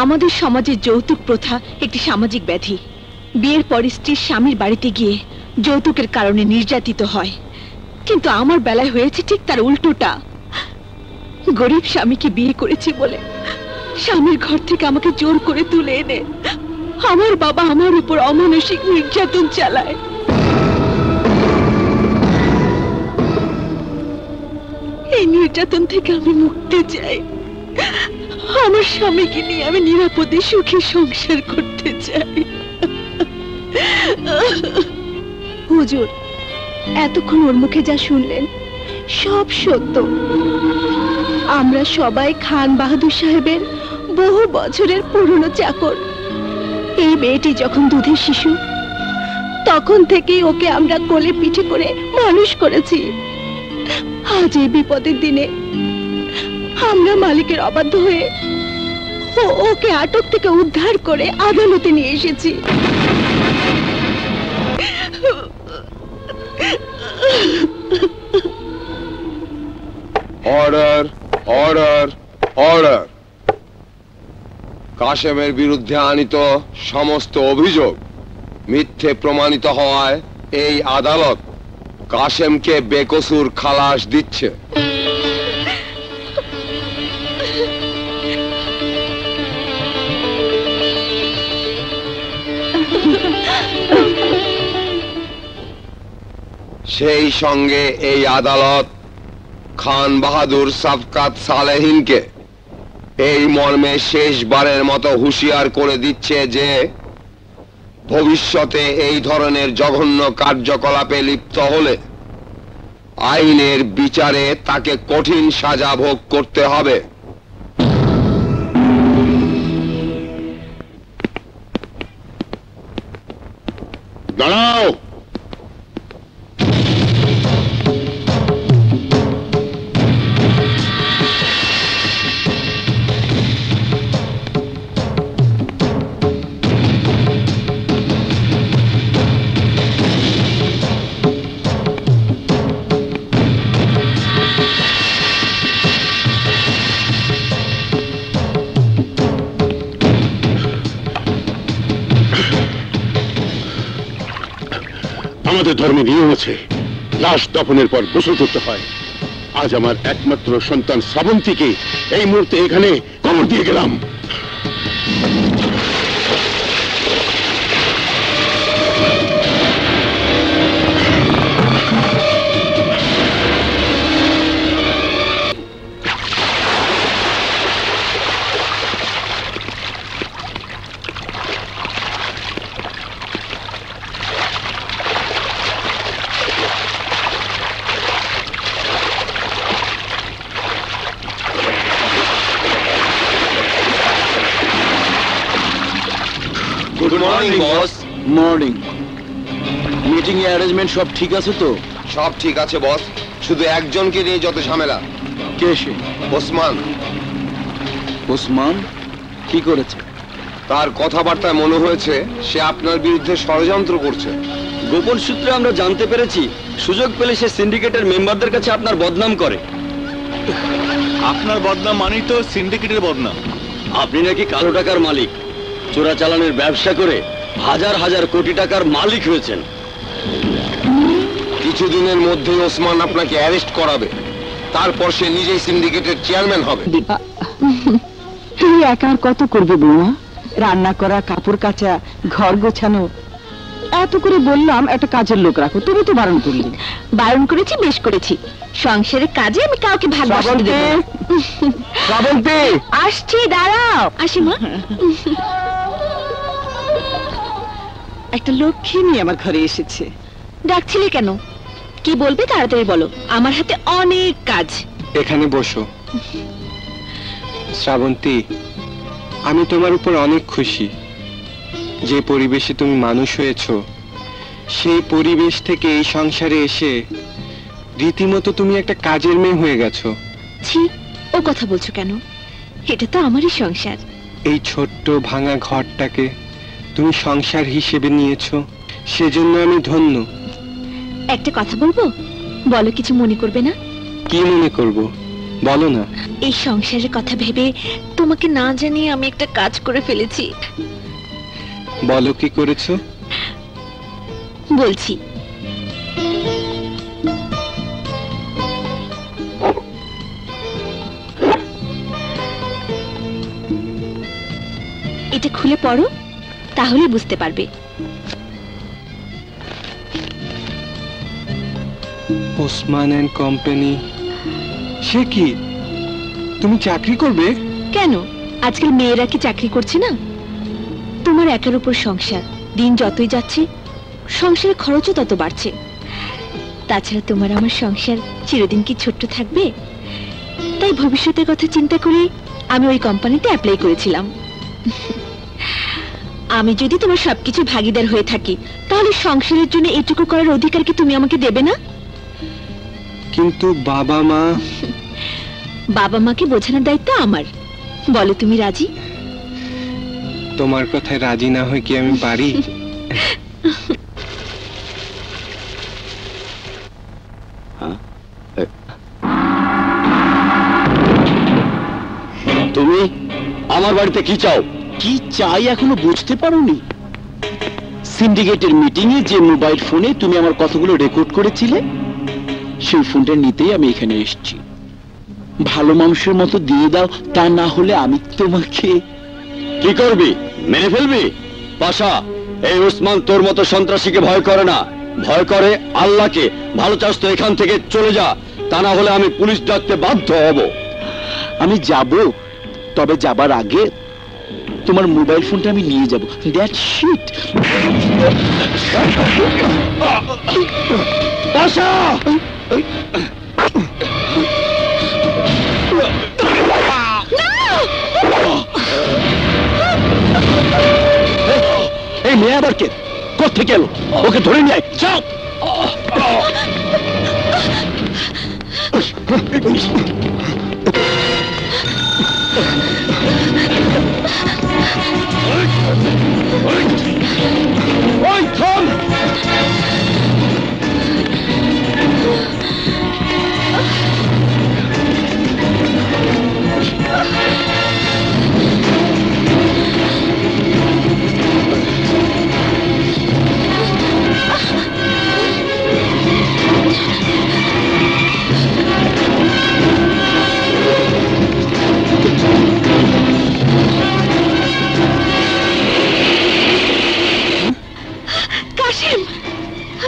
আমাদের সমাজের যৌতুক প্রথা একটি সামাজিক ব্যাধি। বিয়ের পর স্ত্রীর স্বামীর বাড়িতে গিয়ে যৌতুকের কারণে নির্যাতিত হয়, কিন্তু আমার বেলায় হয়েছে ঠিক তার উল্টোটা। গরিব স্বামীকে বিয়ে করেছি বলে স্বামীর ঘর থেকে আমাকে জোর করে তুলে এনে আমার বাবা আমার উপর অমানসিক নির্যাতন চালায়। এই নির্যাতন থেকে আমি মুক্তি চাই। আমার স্বামীকে নিয়ে আমি নিরাপদে সুখী সংসার করতে চাই। হুজুর, এতক্ষণ ওর মুখে যা শুনলেন সব সত্য। আমরা সবাই খান বাহাদুর সাহেবের বহু বছরের পুরনো চাকর। এই মেয়েটি যখন দুধের শিশু, তখন থেকেই ওকে আমরা কোলে পিঠে করে মানুষ করেছি। আজ এই বিপদের দিনে আমরা মালিকের অবাধ্য হয়ে ওকে আটক থেকে উদ্ধার করে আদালতে নিয়ে এসেছি। Order, order, order. কাশেমের বিরুদ্ধে আনিত সমস্ত অভিযোগ মিথ্যে প্রমাণিত হওয়ায় এই আদালত কাশেমকে বেকসুর খালাস দিচ্ছে। সেই সঙ্গে এই আদালত খান বাহাদুর শাফকাত সালেহীনকে এই মর্মে শেষবারের মতো হুঁশিয়ার করে দিচ্ছে যে ভবিষ্যতে এই ধরনের জঘন্য কার্যকলাপে লিপ্ত হলে আইনের বিচারে তাকে কঠিন সাজা ভোগ করতে হবে। দাঁড়াও। আমাদের ধর্মে নিয়ম আছে, লাশ দাফনের পর গোসল করতে হয়। আজ আমার একমাত্র সন্তান শ্রাবন্তীকে এই মুহূর্তে এখানে কবর দিয়ে গেলাম। Good morning boss. Morning. Meeting এর অ্যারেঞ্জমেন্ট সব ঠিক আছে তো? সব ঠিক আছে বস, শুধু একজনকে নিয়ে যত ঝামেলা। কে সে? ওসমান। ওসমান কি করেছে? তার কথাবার্তায় মনে হয়েছে সে আপনার বিরুদ্ধে ষড়যন্ত্র করছে। গোপন সূত্রে আমরা জানতে পেরেছি সুযোগ পেলে সে সিন্ডিকেটের মেম্বারদের কাছে আপনার বদনাম করে। আপনার বদনাম মানেই তো সিন্ডিকেটের বদনাম। আপনি নাকি কালো টাকার মালিক, চোরাচালানের ব্যবসা করে হাজার হাজার কোটি টাকার মালিক হয়েছেন। কিছুদিনের মধ্যে ওসমান আপনাকে অ্যারেস্ট করাবে, তারপর সে নিজেই সিন্ডিকেটের চেয়ারম্যান হবে। তুই একা আর কত করবে বৌমা? রান্না করা, কাপড় কাচা, ঘর গোছানো। এত করে বললাম একটা কাজের লোক রাখো, তুমি তো বারণ করলি। বারণ করেছি, বেশ করেছি। সংসারের কাজে আমি কাউকে ভাগ বসাতে দেব না। শ্রাবন্তী, আসছি, দাঁড়াও। আসি মা। একটা লক্ষ্মী নিয়ে আমার ঘরে এসেছে। ডাকছিলে কেন? কি বলবে তাড়াতাড়ি বলো, আমার হাতে অনেক কাজ। এখানে বসো। শ্রাবন্তী, আমি তোমার উপর অনেক খুশি। যে পরিবেশে তুমি মানুষ হয়েছো, সেই পরিবেশ থেকে এই সংসারে এসে রীতিমতো তুমি একটা কাজের মেয়ে হয়ে গেছো। ছি, ও কথা বলছো কেন? এটা তো আমারই সংসার। এই ছোট্ট ভাঙা ঘরটাকে তুমি সংসার হিসেবে নিয়েছো, সেজন্য আমি ধন্য। একটা কথা বলবো? বলো, কিছু মনে করবে না? কি মনে করব, বলো না। এই সংসারের কথা ভেবে তোমাকে না জানিয়ে আমি একটা কাজ করে ফেলেছি। বলো কি করেছো? বলছি। এটা খুলে পড়ো, তাহলে বুঝতে পারবে। Osman and company. সে কি, তুমি চাকরি করবে? কেন, আজকাল মেয়েরা কি চাকরি করছে না? তোমার একার উপর সংসার, দিন যতই যাচ্ছে সংসারের খরচও তত বাড়ছে। তাছাড়া তোমার আমার সংসার চিরদিন কি ছোট্ট থাকবে? তাই ভবিষ্যতের কথা চিন্তা করে আমি ওই কোম্পানিতে অ্যাপ্লাই করেছিলাম। আমি যদি তোমার সবকিছু ভাগিদার হয়ে থাকি, তাহলে সংসারের জন্য এটুকু করার অধিকার কি তুমি আমাকে দেবে না? কিন্তু বাবা মা। বাবা মাকে বোঝানোর দায়িত্ব আমার। বলো, তুমি রাজি? তোমার কথায় রাজি না হয়ে কি আমি পারি? তুমি আমার বাড়িতে কি চাও? কি চাই এখনো বুঝতে পারোনি? সিন্ডিকেটের মিটিং এ যে মোবাইল ফোনে তুমি আমার কথাগুলো রেকর্ড করেছিলে, সেই ফোনটা নিতেই আমি এখানে এসেছি। ভালো মানুষের মতো দিয়ে দাও, তা না হলে আমি তোমাকে। কি করবি? মেরে ফেলবি? পাশা, এই ওসমান তোর মতো সন্ত্রাসীকে ভয় করে না, ভয় করে আল্লাহকে। ভালো চাস তো এখান থেকে চলে যা, তা না হলে আমি পুলিশ ডাকতে বাধ্য হব। আমি যাব, তবে যাবার আগে তোমার মোবাইল ফোনটা আমি নিয়ে যাব। That sheet. আশা, এই মেয়ে আবার কে? কোত্থেকে এলো? ওকে ধরে নিয়ে আয়, যাও। ওই থাম!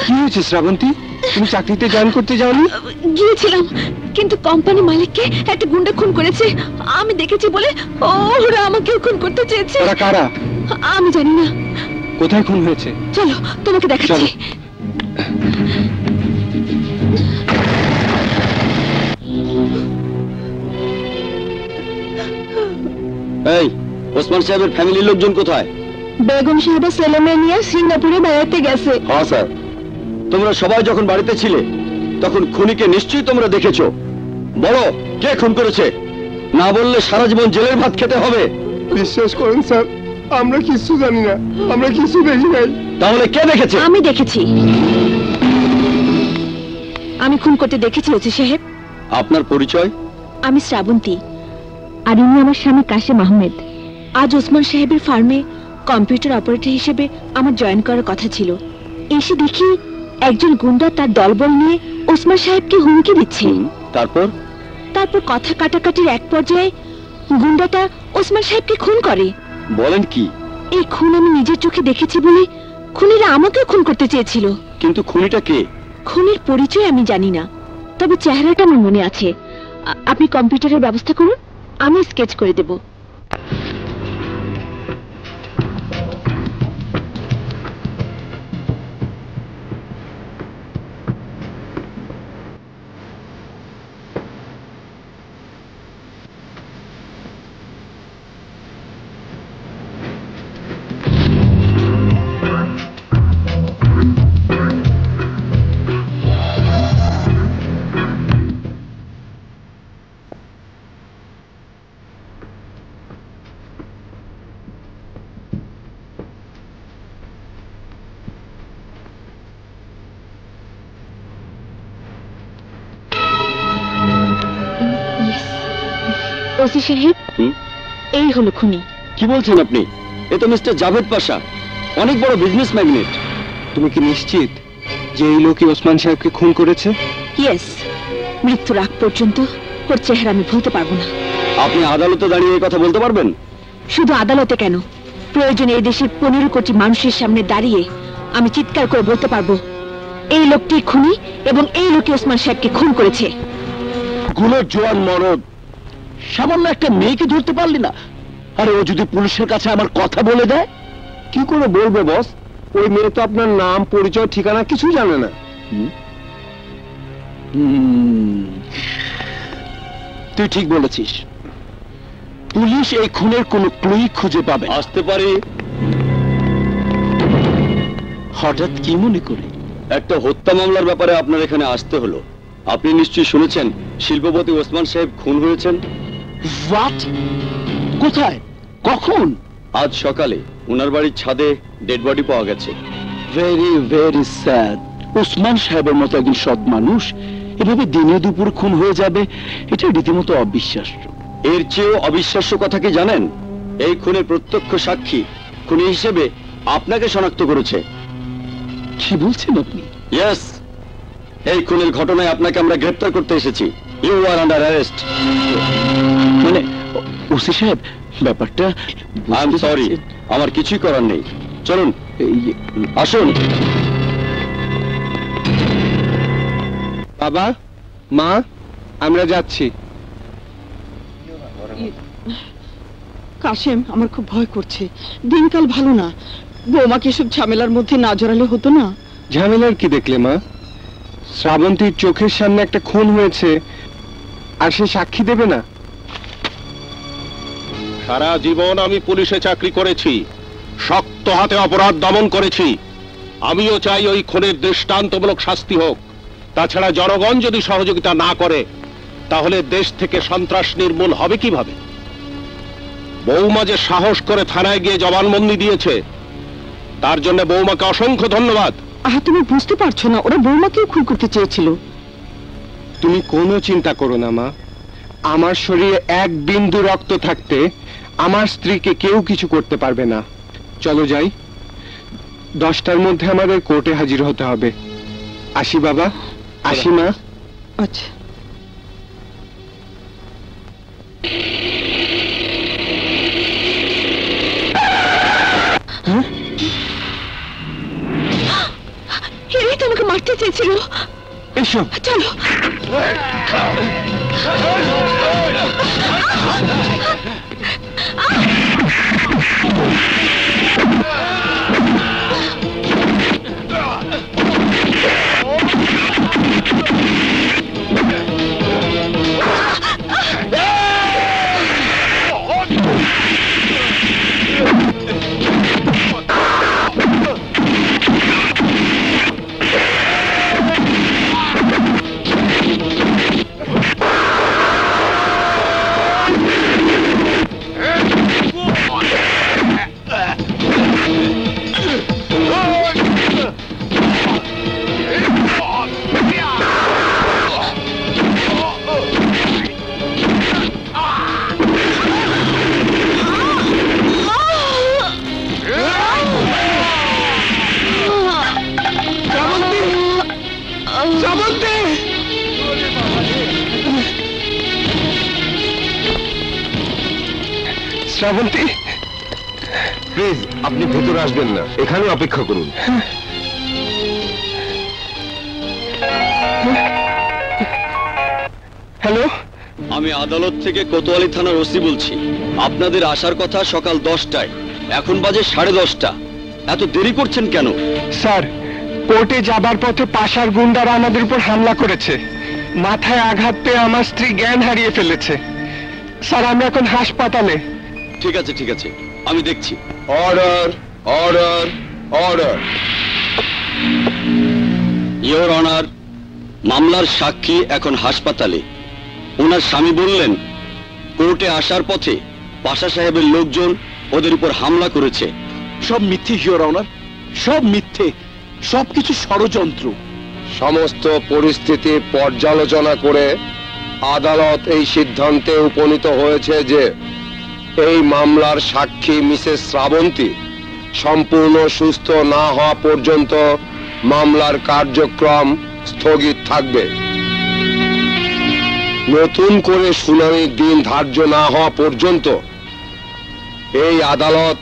কি হয়েছে শ্রাবন্তী? তুমি চাকরিতে জয়েন করতে যাওনি? গিয়েছিলাম, কিন্তু কোম্পানি মালিককে একটা গুন্ডা খুন করেছে। আমি দেখেছি বলে ওরা আমাকেও খুন করতে চেয়েছে। ওরা কারা? আমি জানি না। কোথায় খুন হয়েছে? চলো তোমাকে দেখাচ্ছি। এই ওসমান সাহেবের ফ্যামিলির লোকজন কোথায়? বেগম সাহেবের ছেলে মেয়ে নিয়ে সিঙ্গাপুরে বেড়াতে গেছে। হ্যাঁ স্যার, তোমরা সবাই যখন বাড়িতে ছিলে তখন খুনিকে নিশ্চয়ই তোমরা দেখেছো। বলো, কে খুন করেছে? না বললে সারা জীবন জেলের ভাত খেতে হবে। বিশ্বাস করেন স্যার, আমরা কিছু জানি না, আমরা কিছু দেখি নাই। তাহলে কে দেখেছে? আমি দেখেছি। আমি খুন করতে দেখেছি ওসি সাহেব। আপনার পরিচয়? আমি শ্রাবন্তী, আর ইনি আমার স্বামী কাশেম আহমেদ। আজ ওসমান সাহেবের ফার্মে কম্পিউটার অপারেটর হিসেবে আমার জয়েন করার কথা ছিল। এসে দেখি একজন গুন্ডা তার দলবল নিয়ে ওসমান সাহেবকে হুমকি দিচ্ছে। তারপর কথা কাটাকাটির এক পর্যায়ে গুন্ডাটা ওসমান সাহেবকে খুন করে। বলেন কি? এই খুন আমি নিজের চোখে দেখেছি বলে খুনিরা আমাকে খুন করতে চেয়েছিল। কিন্তু খুনিটা কে? খুনির পরিচয় আমি জানি না, তবে চেহারাটা আমার মনে আছে। আপনি কম্পিউটারের ব্যবস্থা করুন, আমি স্কেচ করে দেব। ওসি সাহেব, এই হলো খুনি। কি বলছেন আপনি? এ তো মিস্টার জাভেদ পাশা, অনেক বড় বিজনেস ম্যাগনেট। তুমি কি নিশ্চিত যে এই লোকই ওসমান সাহেবকে খুন করেছে? ইয়েস, মৃত্যুর আগ পর্যন্ত ওর চেহারা আমি ভুলতে পারবো না। আপনি আদালতে দাঁড়িয়ে এই কথা বলতে পারবেন? শুধু আদালতে কেন, প্রয়োজনে এই দেশের 15 কোটি মানুষের সামনে দাঁড়িয়ে আমি চিৎকার করে বলতে পারবো, এই লোকটি খুনি এবং এই লোকই ওসমান সাহেবকে খুন করেছে। গুলো জোয়ান মরদ, সামান্য একটা মেয়েকে ধরতে পারলি না? আরে ও যদি পুলিশের কাছে আমার কথা বলে দেয়? কি করে বলবে বস? ওই মেয়ে তো আপনার নাম, পরিচয়, ঠিকানা কিছু জানে না। তুই ঠিক বলেছিস, পুলিশ এই খুনের কোনো ক্লুই খুঁজে পাবে। আসতে পারি। হঠাৎ কি মনে করে? একটা হত্যা মামলার ব্যাপারে আপনার এখানে আসতে হলো। আপনি নিশ্চয়ই শুনেছেন শিল্পপতি ওসমান সাহেব খুন হয়েছেন। হোয়াট? কোথায়? কখন? আজ সকালে ওনার বাড়ির ছাদে ডেড বডি পাওয়া গেছে। Very very sad. ওসমান সাহেবের মতো একজন সৎ মানুষ এভাবে দিনে দুপুর খুন হয়ে যাবে, এটা রীতিমতো অবিশ্বাস্য। এর চেয়েও অবিশ্বাস্য কথা কি জানেন? এই খুনের প্রত্যক্ষ সাক্ষী খুনি হিসেবে আপনাকে শনাক্ত করেছে। কি বলছেন আপনি? ইয়েস, এই খুনের ঘটনায় আপনাকে আমরা গ্রেফতার করতে এসেছি। You are under arrest. মানে ওসি সাহেব, ব্যাপারটা আই এম সরি, আমার কিছুই করার নেই। চলুন, আসুন। বাবা, মা, আমরা যাচ্ছি। কাশেম, আমার খুব ভয় করছে, দিনকাল ভালো না। বৌমাকে এসব ঝামেলার মধ্যে না জড়ালে হতো না? ঝামেলার কি দেখলে মা? শ্রাবন্তীর চোখের সামনে একটা খুন হয়েছে, আর সে সাক্ষী দেবে না? সারা জীবন আমি পুলিশে চাকরি করেছি, শক্ত হাতে অপরাধ দমন করেছি। আমিও চাই ওই খুনের দৃষ্টান্তমূলক শাস্তি হোক। তাছাড়া জনগণ যদি সহযোগিতা না করে তাহলে দেশ থেকে সন্ত্রাস নির্মূল হবে কিভাবে? বৌমা যে সাহস করে থানায় গিয়ে জবানবন্দি দিয়েছে, তার জন্য বৌমাকে অসংখ্য ধন্যবাদ। তুমি বুঝতে পারছো না, ওরা বৌমাকেও খুন করতে চেয়েছিল। তুমি কোনো চিন্তা করো না মা, আমার শরীরে এক বিন্দু রক্ত থাকতে আমার স্ত্রীকে কেউ কিছু করতে পারবে না। চলো যাই, 10টার মধ্যে আমাদের কোর্টে হাজির হতে হবে। আসি বাবা, আসি মা। আচ্ছা। এরাই তোমাকে মারতে চেয়েছিল। এসো চলো। শ্রাবন্তী, প্লিজ আপনি ভেতরে আসবেন না, এখানে অপেক্ষা করুন। হ্যালো, আমি আদালত থেকে কোতোয়ালি থানার ওসি বলছি। আপনাদের আসার কথা সকাল 10টায়, এখন বাজে 10:30। এত দেরি করছেন কেন? স্যার, কোর্টে যাবার পথে পাশার গুন্ডারা আমাদের উপর হামলা করেছে। মাথায় আঘাত পেয়ে আমার স্ত্রী জ্ঞান হারিয়ে ফেলেছে। স্যার, আমি এখন হাসপাতালে। ঠিক আছে ঠিক আছে, আমি দেখছি। Order, order, order. Your honour, মামলার সাক্ষী এখন হাসপাতালে। ওনার স্বামী বললেন কোর্টে আসার পথে পাশা সাহেবের লোকজন ওদের উপর হামলা করেছে। সব মিথ্যে ইওর অনার, সব মিথ্যে, সবকিছু ষড়যন্ত্র। সমস্ত পরিস্থিতি পর্যালোচনা করে আদালত এই সিদ্ধান্তে উপনীত হয়েছে যে এই মামলার সাক্ষী মিসেস শ্রাবন্তী সম্পূর্ণ সুস্থ না হওয়া পর্যন্ত মামলার কার্যক্রম স্থগিত থাকবে। নতুন করে শুনানির দিন ধার্য না হওয়া পর্যন্ত এই আদালত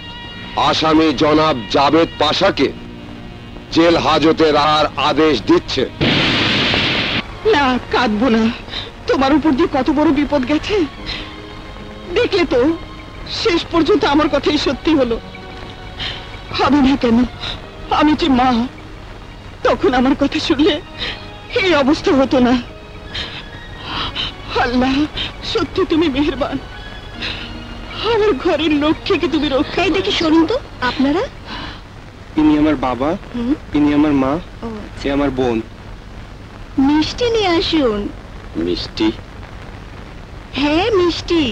আসামি জনাব জাবেদ পাশাকে জেল হাজতে রাখার আদেশ দিচ্ছে। না, কাঁদবো না। তোমার উপর দিয়ে কত বড় বিপদ গেছে দেখলে তো। শেষ পর্যন্ত আমার কথাই সত্যি হলো। হবে না কেন? আমি যে মা, তখন আমার কথা শুনলে এই অবস্থা হতো না। আল্লাহ, সত্যি তুমি মেহেরবান। আমার ঘরের লক্ষ্মীকে তুমি রক্ষাই। দেখি শুনুন তো, আপনারা? ইনি আমার বাবা, ইনি আমার মা, এ আমার বোন। মিষ্টি নিয়ে আসুন। মিষ্টি? হ্যাঁ, মিষ্টি।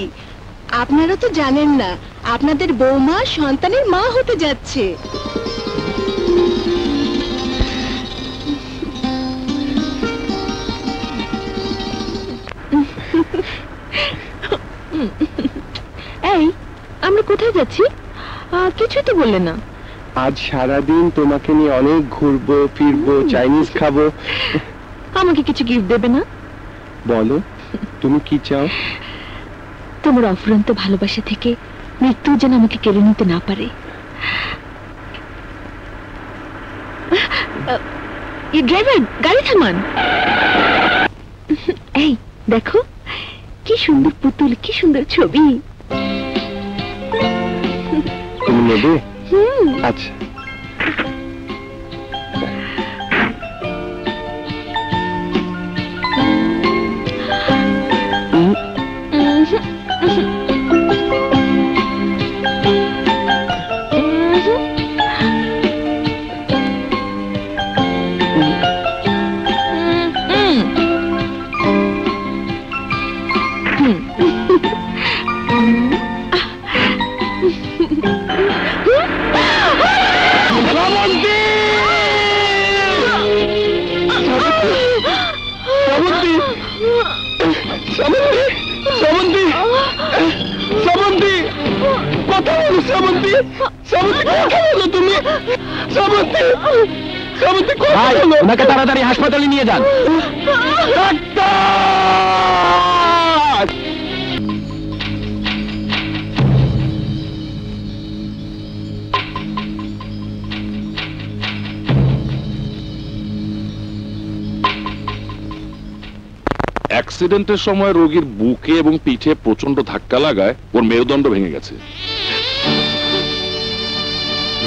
আপনারা তো জানেন না, আপনাদের বৌমা সন্তানের মা হতে যাচ্ছে। এই, আমরা কোথায় যাচ্ছি? কিছুই তো বললে না। আজ সারাদিন তোমাকে নিয়ে অনেক ঘুরবো ফিরবো, চাইনিজ খাবো। আমাকে কিছু গিফট দেবে না? বলো, তুমি কি চাও? তোমার অফুরন্ত ভালোবাসা থেকে মৃত্যু যেন আমাকে কেড়ে নিতে না পারে। ড্রাইভার, গাড়ি থামান। এই দেখো, কি সুন্দর পুতুল, কি সুন্দর ছবি। নেবে? আচ্ছা। ওনাকে তাড়াতাড়ি হাসপাতালে নিয়ে যান। অ্যাক্সিডেন্টের সময় রোগীর বুকে এবং পিঠে প্রচন্ড ধাক্কা লাগায় ওর মেরুদণ্ড ভেঙে গেছে।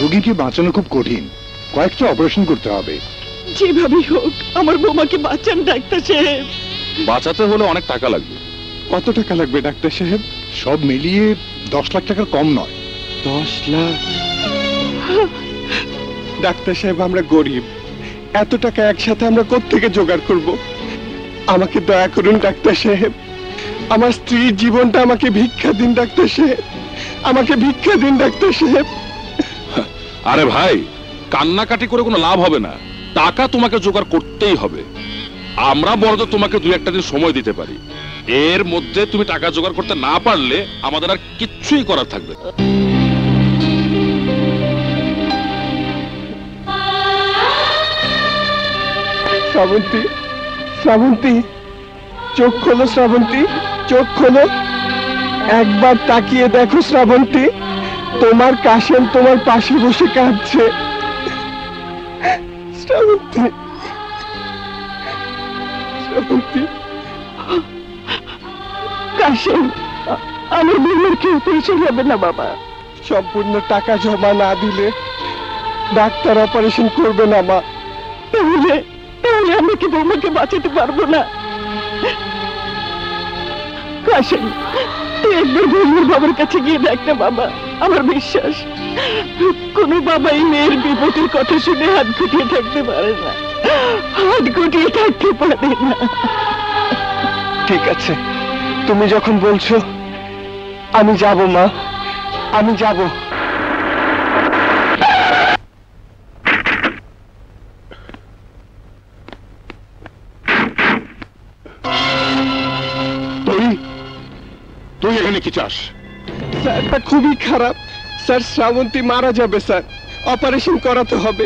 রোগীকে বাঁচানো খুব কঠিন, কয়েকটা অপারেশন করতে হবে। যেভাবেই হোক আমার বৌমাকে বাঁচান ডাক্তার সাহেব। বাঁচাতে হলে অনেক টাকা লাগবে। কত টাকা লাগবে ডাক্তার সাহেব? সব মিলিয়ে 10 লাখ টাকার কম নয়। 10 লাখ? ডাক্তার সাহেব আমরা গরিব, এত টাকা একসাথে আমরা কোত্থেকে জোগাড় করব? আমাকে দয়া করুন ডাক্তার সাহেব, আমার স্ত্রীর জীবনটা আমাকে ভিক্ষা দিন ডাক্তার সাহেব, আমাকে ভিক্ষা দিন ডাক্তার সাহেব। আরে ভাই, কান্নাকাটি করে কোনো লাভ হবে না, টাকা তোমাকে জোগাড় করতেই হবে। আমরা বরঞ্চ তোমাকে 2-1 দিন সময় দিতে পারি। এর মধ্যে তুমি টাকা জোগাড় করতে না পারলে আমাদের আর কিচ্ছুই করার থাকবে। শ্রাবন্তী, শ্রাবন্তী, চোখ খোলো শ্রাবন্তী, চোখ খোলো, একবার তাকিয়ে দেখো শ্রাবন্তী, তোমার কাশেম তোমার পাশে বসে কাঁদছে। শ্রাবন্তী, শ্রাবন্তী। কাশেম, আমার বৌমার কি অপারেশন হবে না বাবা? সম্পূর্ণ টাকা জমা না দিলে ডাক্তার অপারেশন করবে না মা। তাহলে তাহলে আমি কি বৌমাকে বাঁচাতে পারবো না? কাশেম, তুই একবার বৌমার বাবার কাছে গিয়ে দেখ না বাবা। আমার বিশ্বাস কোনো বাবাই মেয়ের বিপদের কথা শুনে হাত গুটিয়ে থাকতে পারে না, হাত গুটিয়ে থাকতে পারে না। ঠিক আছে, তুমি যখন বলছো আমি যাব মা, আমি যাব। তুই এখানে কি চাস? স্যারটা খুবই খারাপ স্যার, শ্রাবন্তী মারা যাবে স্যার, অপারেশন করাতে হবে।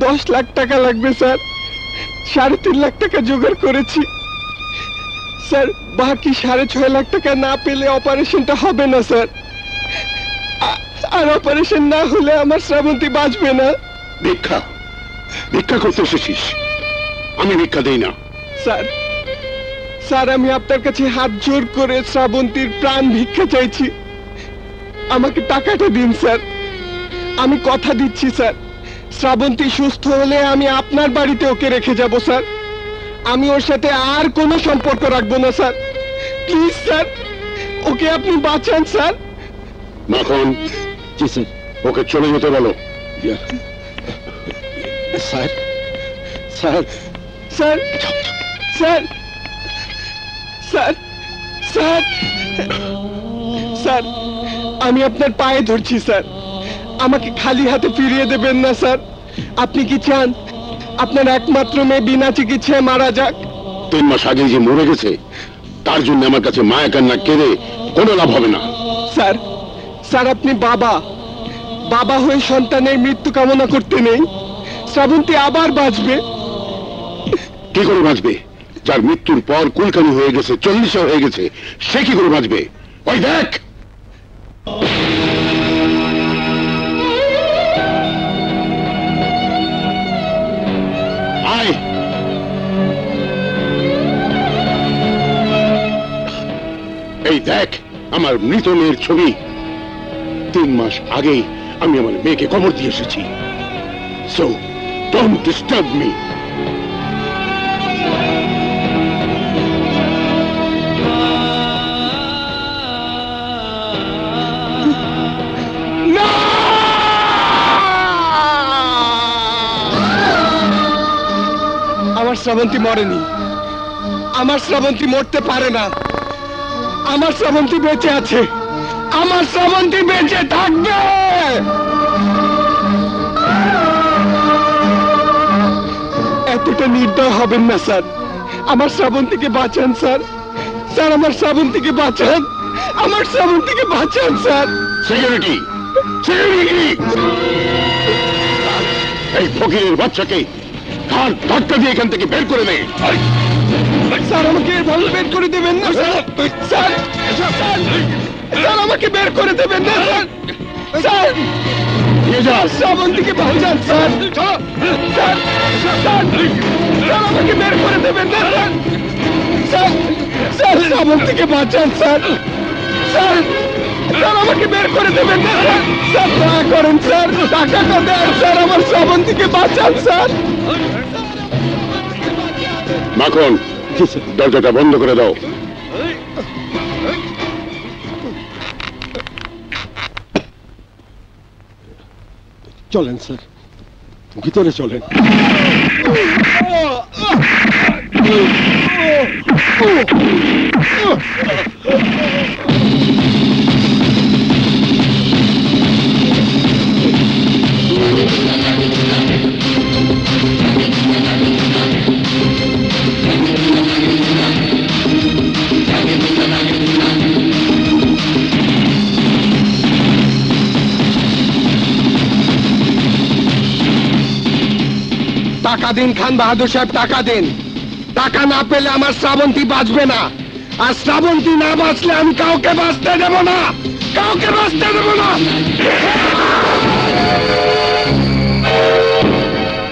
10 লাখ টাকা লাগবে স্যার, 3.5 লাখ টাকা জোগাড় করেছি স্যার, বাকি 6.5 লাখ টাকা না পেলে অপারেশনটা হবে না স্যার। আর অপারেশন না হলে আমার শ্রাবন্তী বাঁচবে না। ভিক্ষা ভিক্ষা করতে এসেছিস? আমি ভিক্ষা দেই না স্যার। স্যার আমি আপনার কাছে হাত জোর করে শ্রাবন্তীর প্রাণ ভিক্ষা চাইছি, আমাকে টাকাটা দিন স্যার। আমি কথা দিচ্ছি স্যার, শ্রাবন্তী সুস্থ হলে আমি আপনার বাড়িতে ওকে রেখে যাব স্যার, আমি ওর সাথে আর কোনো সম্পর্ক রাখবো না স্যার। প্লিজ স্যার, ওকে আপনি বাঁচান স্যার। মাখন, জি স্যার। ওকে চলে যেতে বলো। Sir, sir, sir, sir, sir, sir, sir, আমি আপনার পায়ে ধরছি স্যার, আমাকে খালি হাতে ফিরিয়ে দেবেন না স্যার। আপনি কি চান আপনার একমাত্র মেয়ে বিনা চিকিৎসায় মারা যাক? 3 মাস আগে যে মরে গেছে তার জন্য আমার কাছে মায়া কান্না কেঁদে কোনো লাভ হবে না। স্যার, স্যার আপনি বাবা, বাবা হয়ে সন্তানের মৃত্যু কামনা করতে নেই। শ্রাবন্তী আবার বাঁচবে। কি করে বাঁচবে? যার মৃত্যুর পর কুলকানি হয়ে গেছে, 40 হয়ে গেছে, সে কি করে বাঁচবে? ওই দেখ, আয়। এই দেখ আমার মৃত মেয়ের ছবি। 3 মাস আগেই আমি আমার মেয়েকে কবর দিয়ে এসেছি। So don't disturb me. আমার শ্রাবন্তী মরেনি, আমার শ্রাবন্তী মরতে পারে না, আমার শ্রাবন্তী বেঁচে আছে, আমার শ্রাবন্তী বেঁচে থাকবে। এতটা নির্দয় হবেন না স্যার, আমার শ্রাবন্তীকে বাঁচান স্যার, স্যার আমার শ্রাবন্তীকে বাঁচান, আমার শ্রাবন্তীকে বাঁচান স্যার। Security, security! এই ফকিরের বাচ্চাকে ঘাট ধাক্কা দিয়ে এখান থেকে বের করে দে। স্যার আমাকে এভাবে বের করে দেবেন না স্যার, স্যার স্যার আমাকে বের করে দেবেন না স্যার, স্যার শ্রাবন্তীকে বাঁচান স্যার, স্যার স্যার আমাকে বের করে দেবেন না স্যার, স্যার স্যার শ্রাবন্তীকে বাঁচান স্যার, স্যার স্যার আমাকে বের করে দেবেন না স্যার, স্যার দয়া করেন স্যার, টাকাটা দেন স্যার, আমার শ্রাবন্তীকে বাঁচান স্যার। মাখন, দরজাটা বন্ধ করে দাও। চলেন স্যার, ভিতরে চলেন। টাকা দিন খান বাহাদুর সাহেব, টাকা দিন। টাকা না পেলে আমার শ্রাবন্তী বাঁচবে না, আর শ্রাবন্তী না বাঁচলে আমি কাউকে বাঁচতে দেব না, কাউকে বাঁচতে দেব না।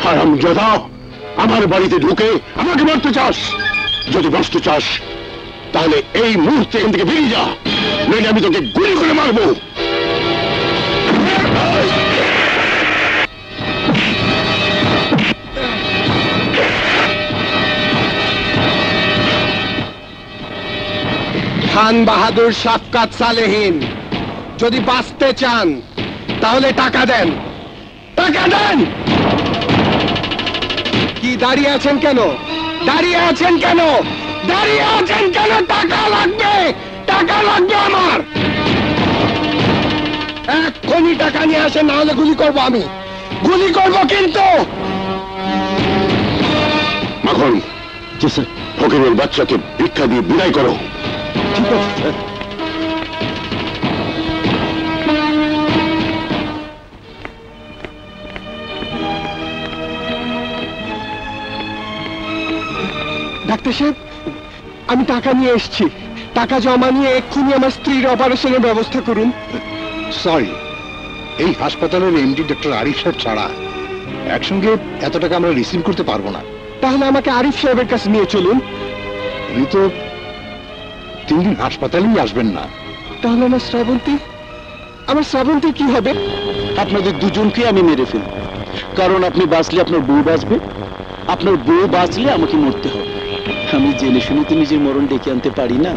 হারামজাদা, আমার বাড়িতে ঢুকে আমাকে মারতে চাস? যদি বাঁচতে চাস তাহলে এই মুহূর্তে এখান থেকে বেরিয়ে যা, নইলে আমি তোকে গুলি করে মারবো। খান বাহাদুর শাফকাত সালেহীন, যদি বাঁচতে চান তাহলে টাকা দেন, টাকা দেন। কি দাঁড়িয়ে আছেন কেন, দাঁড়িয়ে আছেন কেন, দাঁড়িয়ে আছেন কেন? টাকা লাগবে, টাকা লাগবে আমার। এক্ষুনি টাকা নিয়ে আসেন, না হলে গুলি করবো, আমি গুলি করবো কিন্তু। মাখন, ফকিরের বাচ্চাকে ভিক্ষা দিয়ে বিদায় করো। ঠিক আছে স্যার। ডাক্তার সাহেব, আমি টাকা নিয়ে এসেছি, টাকা জমা নিয়ে এক্ষুনি আমার স্ত্রীর অপারেশনের ব্যবস্থা করুন। সরি, এই হাসপাতালের এমডি ডক্টর আরিফ সাহেব ছাড়া একসঙ্গে এত টাকা আমরা রিসিভ করতে পারবো না। তাহলে আমাকে আরিফ সাহেবের কাছে নিয়ে চলুন। উনি তো 3 দিন হাসপাতালেই আসবেন না। তাহলে আমার শ্রাবন্তী, আমার শ্রাবন্তী কি হবে? আপনাদের দুজনকে আমি মেরে ফেলব, কারণ আপনি বাঁচলে আপনার বউ বাঁচবে, আপনার বউ বাঁচলে আমাকে মরতে হবে। আমি জেনে শুনে তো নিজের মরণ ডেকে আনতে পারি না।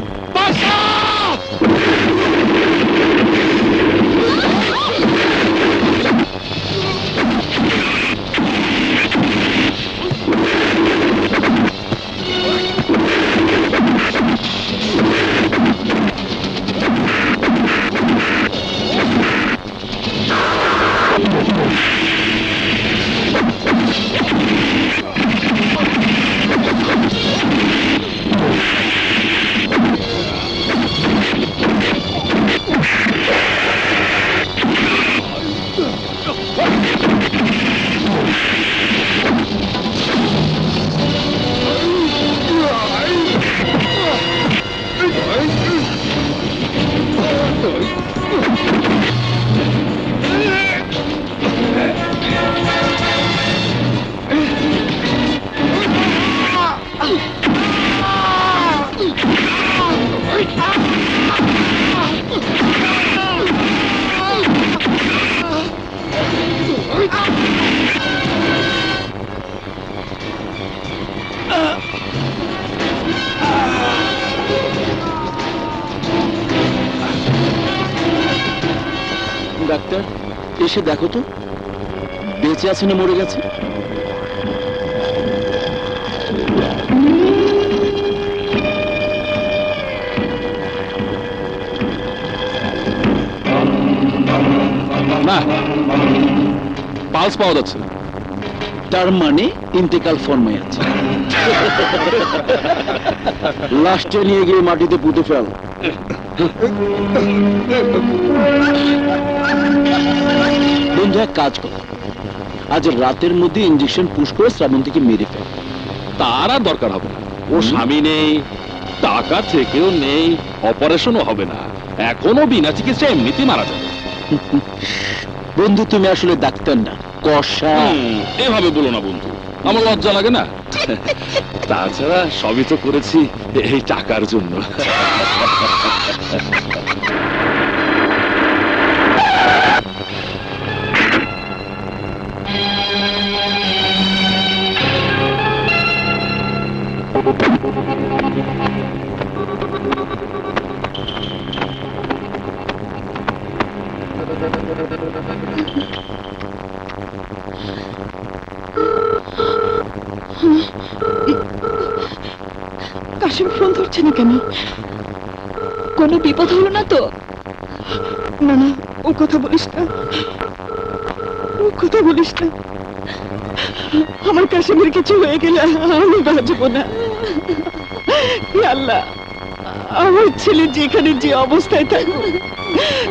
ডাক্তার, এসে দেখো তো বেঁচে আছে না মরে গেছে। না, পালস পাওয়া যাচ্ছে না। তার মানে ইন্তেকাল ফর্মে আছে। লাশটা নিয়ে গিয়ে মাটিতে পুঁতে ফেল। বন্ধু, এক কাজ কর, আজ রাতের মধ্যে ইঞ্জেকশন পুশ করে শ্রাবন্তীকে মেরে ফেল। তার আর দরকার হবে না। ও স্বামী নেই, টাকা থেকেও নেই, অপারেশনও হবে না, এখনো বিনা চিকিৎসা এমনিতেই মারা যাবে। বন্ধু, তুমি আসলে ডাক্তার না, কষা। এভাবে বলো না বন্ধু, আমার লজ্জা লাগে না? তাছাড়া সবই তো করেছি এই টাকার জন্য। কাশিম ফোন ধরছে না কেন? কোনো বিপদ হলো না তো? না না, ও কথা বলিস না, ও কথা বলিস না। আমার কাশিমের কিছু হয়ে গেলে আমি বাঁচবো না। হে আল্লাহ, আমার ছেলে যেখানে যে অবস্থায় থাকুক,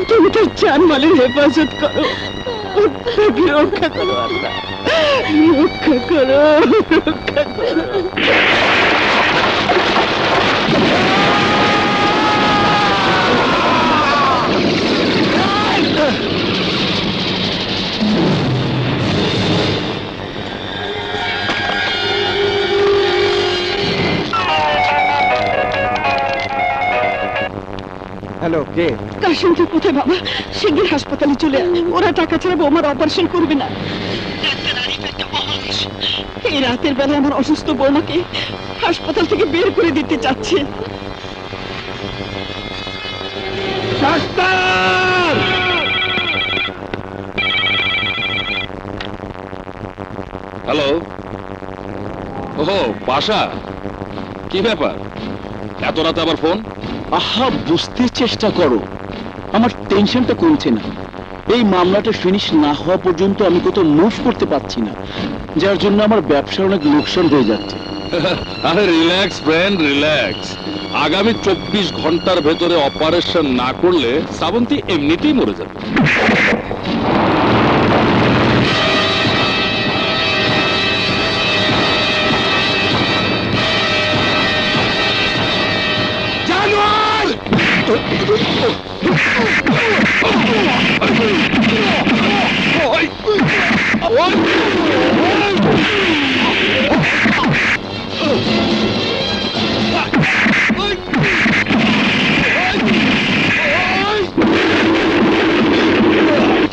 তুমি তার জানমালের হেফাজত করো, তাকে রক্ষা করো আল্লাহ, রক্ষা করো, রক্ষা করো। হ্যালো, কে? কাশিম, তুই কোথায় বাবা? শিগগির হাসপাতালে চলে আয়, ওরা টাকা ছাড়া বৌমার অপারেশন করবে না। এই রাতের বেলা আমার অসুস্থ বৌমাকে হাসপাতাল থেকে বের করে দিতে চাচ্ছে। ডাক্তার! হ্যালো। ওহো, পাশা, কি ব্যাপার এত রাতে আবার ফোন? আহা, বুঝতে চেষ্টা করো, আমার টেনশনটা কমছে না। এই মামলাটা ফিনিশ না হওয়া পর্যন্ত আমি কোথাও মুভ করতে পারছি না, যার জন্য আমার ব্যবসার অনেক লোকসান হয়ে যাচ্ছে। আরে রিল্যাক্স ফ্রেন্ড, রিল্যাক্স। আগামী 24 ঘন্টার ভেতরে অপারেশন না করলে শ্রাবন্তী এমনিতেই মরে যাবে।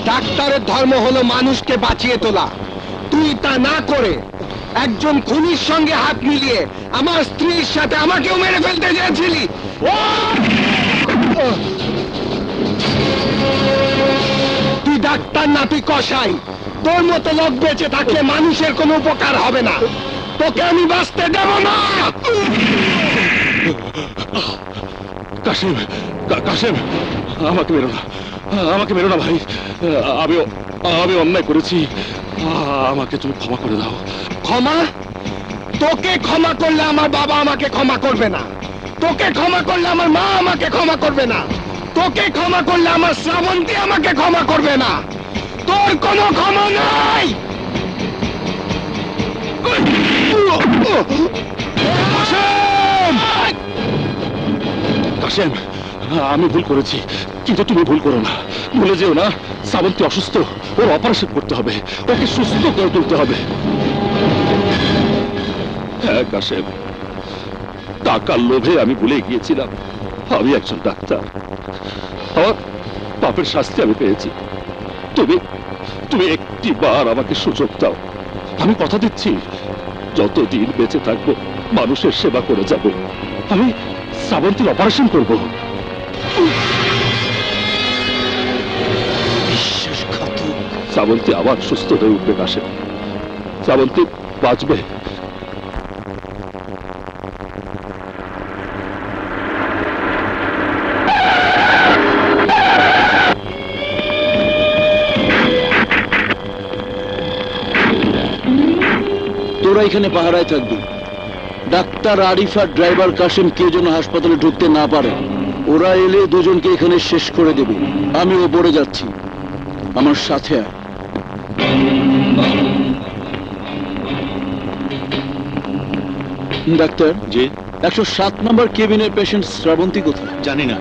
ডাক্তারের ধর্ম হলো মানুষকে বাঁচিয়ে তোলা। তুই তা না করে একজন খুনির সঙ্গে হাত মিলিয়ে আমার স্ত্রীর সাথে আমাকেও মেরে ফেলতে চেয়েছিলি। তুই ডাক্তার না, তুই কসাই। তোর মতো লোক বেঁচে থাকলে মানুষের কোনো উপকার হবে না। তোকে আমি বাঁচতে দেব না। কাশিম, কাশিম, আমাকে মেরো না, আমাকে মেরো না ভাই। আমি অন্যায় করেছি, আমাকে তুমি ক্ষমা করে দাও। ক্ষমা? তোকে ক্ষমা করলে আমার বাবা আমাকে ক্ষমা করবে না, তোকে ক্ষমা করলে আমার মা আমাকে ক্ষমা করবে না, তোকে ক্ষমা করলে আমার শ্রাবন্তী আমাকে ক্ষমা করবে না। তোর কোনো ক্ষমা নাই। কাশিম, আমি ভুল করেছি, কিন্তু তুমি ভুল করো না। ভুলে যেও না, শ্রাবন্তী অসুস্থ, ওর অপারেশন করতে হবে, ওকে সুস্থ করে তুলতে হবে। হ্যাঁ কাশিম, টাকার লোভে আমি ভুলে গিয়েছিলাম আমি একজন ডাক্তার। আমার পাপের শাস্তি আমি পেয়েছি। তুমি একটি বার আমাকে সুযোগ দাও। আমি কথা দিচ্ছি, যতদিন বেঁচে থাকবো মানুষের সেবা করে যাব। আমি শ্রাবন্তীর অপারেশন করবো। শ্রাবন্তী আবার সুস্থ হয়ে উঠবে কাশেম। শ্রাবন্তী বাঁচবে। তোরা এখানে পাহারায় থাকবি। ডাক্তার আরিফ আর ড্রাইভার কাশেম কেউ যেন হাসপাতালে ঢুকতে না পারে। ওরা এলে দুজনকে এখানে শেষ করে দেবে। আমি ওপরে যাচ্ছি, আমার সাথে আয়। ডাক্তার, জি 107 নম্বর কেবিনের পেশেন্ট শ্রাবন্তী কোথায়? জানি না।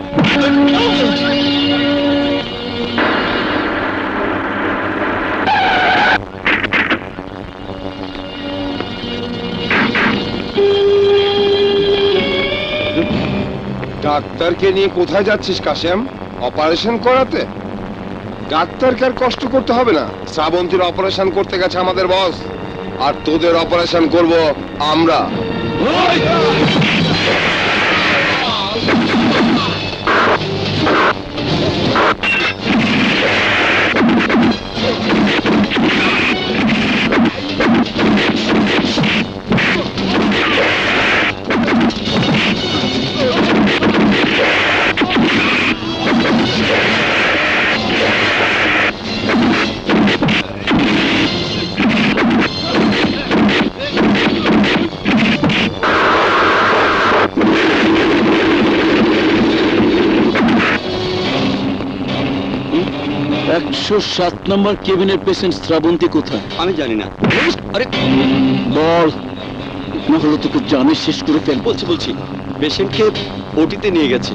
ডাক্তারকে নিয়ে কোথায় যাচ্ছিস কাশেম? অপারেশন করাতে? ডাক্তারকে আর কষ্ট করতে হবে না। শ্রাবন্তীর অপারেশন করতে গেছে আমাদের বস, আর তোদের অপারেশন করব আমরা। সাত নম্বর কেবিনের পেশেন্ট শ্রাবন্তী কোথায়? আমি জানি না। আরে বল, না হলে তোকে জানে শেষ করে ফেল। বলছি পেশেন্টকে ওটিতে নিয়ে গেছে।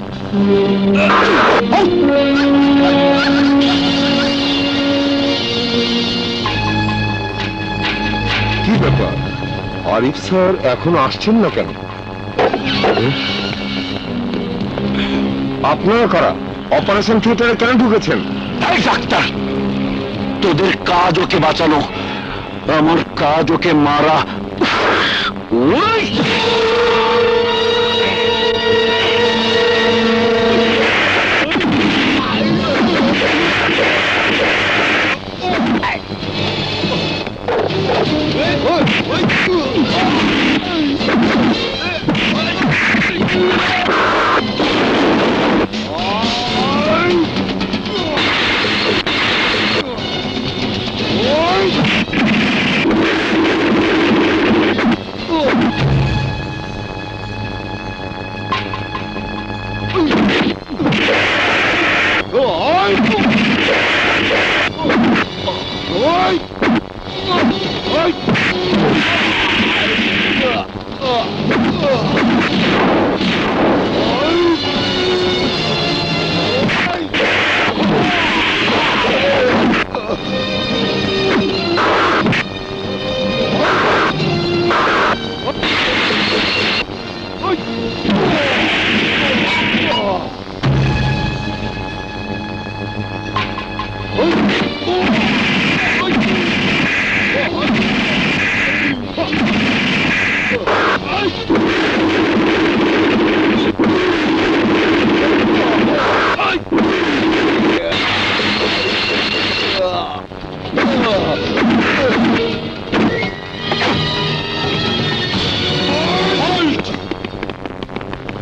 কি ব্যাপার, আরিফ স্যার এখন আসছেন না কেন? আপনারা কারা? অপারেশন থিয়েটারে কেন ঢুকেছেন? ডাক্তার, তোদের কাজ ওকে বাঁচানো, আমার কাজ ওকে মারা।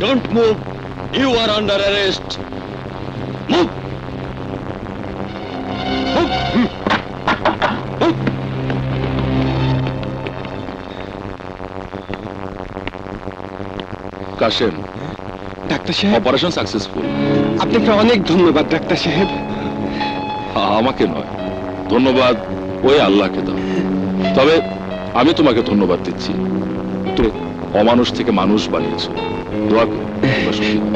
Don't move. You are under arrest. Move. Kashem, doctor সাহেব, অপারেশন সাকসেসফুল। আপনাকে অনেক ধন্যবাদ ডাক্তার সাহেব। আমাকে নয়, ধন্যবাদ ওই আল্লাহকে দাও। তবে আমি তোমাকে ধন্যবাদ দিচ্ছি, তুমি অমানুষ থেকে মানুষ বানিয়েছ। দোয়া করো তোমরা সুখী হও।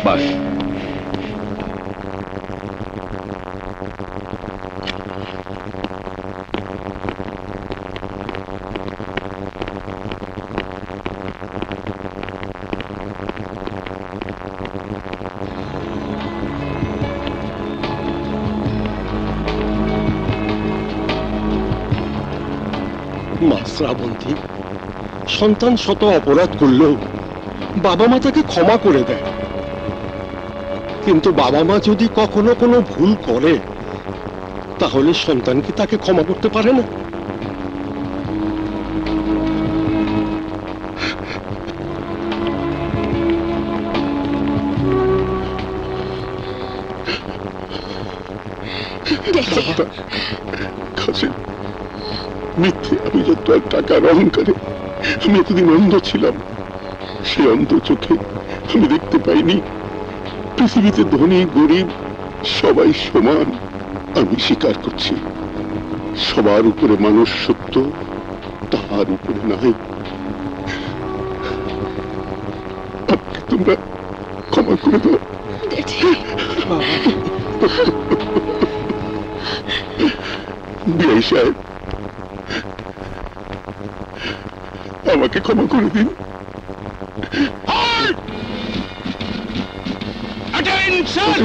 বাই। মা শ্রাবন্তী, সন্তান শত অপরাধ করলেও বাবা মা তাকে ক্ষমা করে দেয়, কিন্তু বাবা মা যদি কখনো কোনো ভুল করে তাহলে সন্তান কি তাকে ক্ষমা করতে পারে না? মিথ্যে আমি যত আর টাকার অহংকারে আমি এতদিন অন্ধ ছিলাম, সে অন্ধ চোখে আমি দেখতে পাইনি পৃথিবীতে ধনী গরিব সবাই সমান। আমি স্বীকার করছি সবার উপরে মানুষ সত্য, তাহার উপরে নাই। আমাকে তোমরা ক্ষমা করে দাও। বিআই সাহেব, আমাকে ক্ষমা করে দিন। Attention!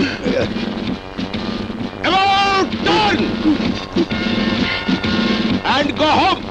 About turn! And go home!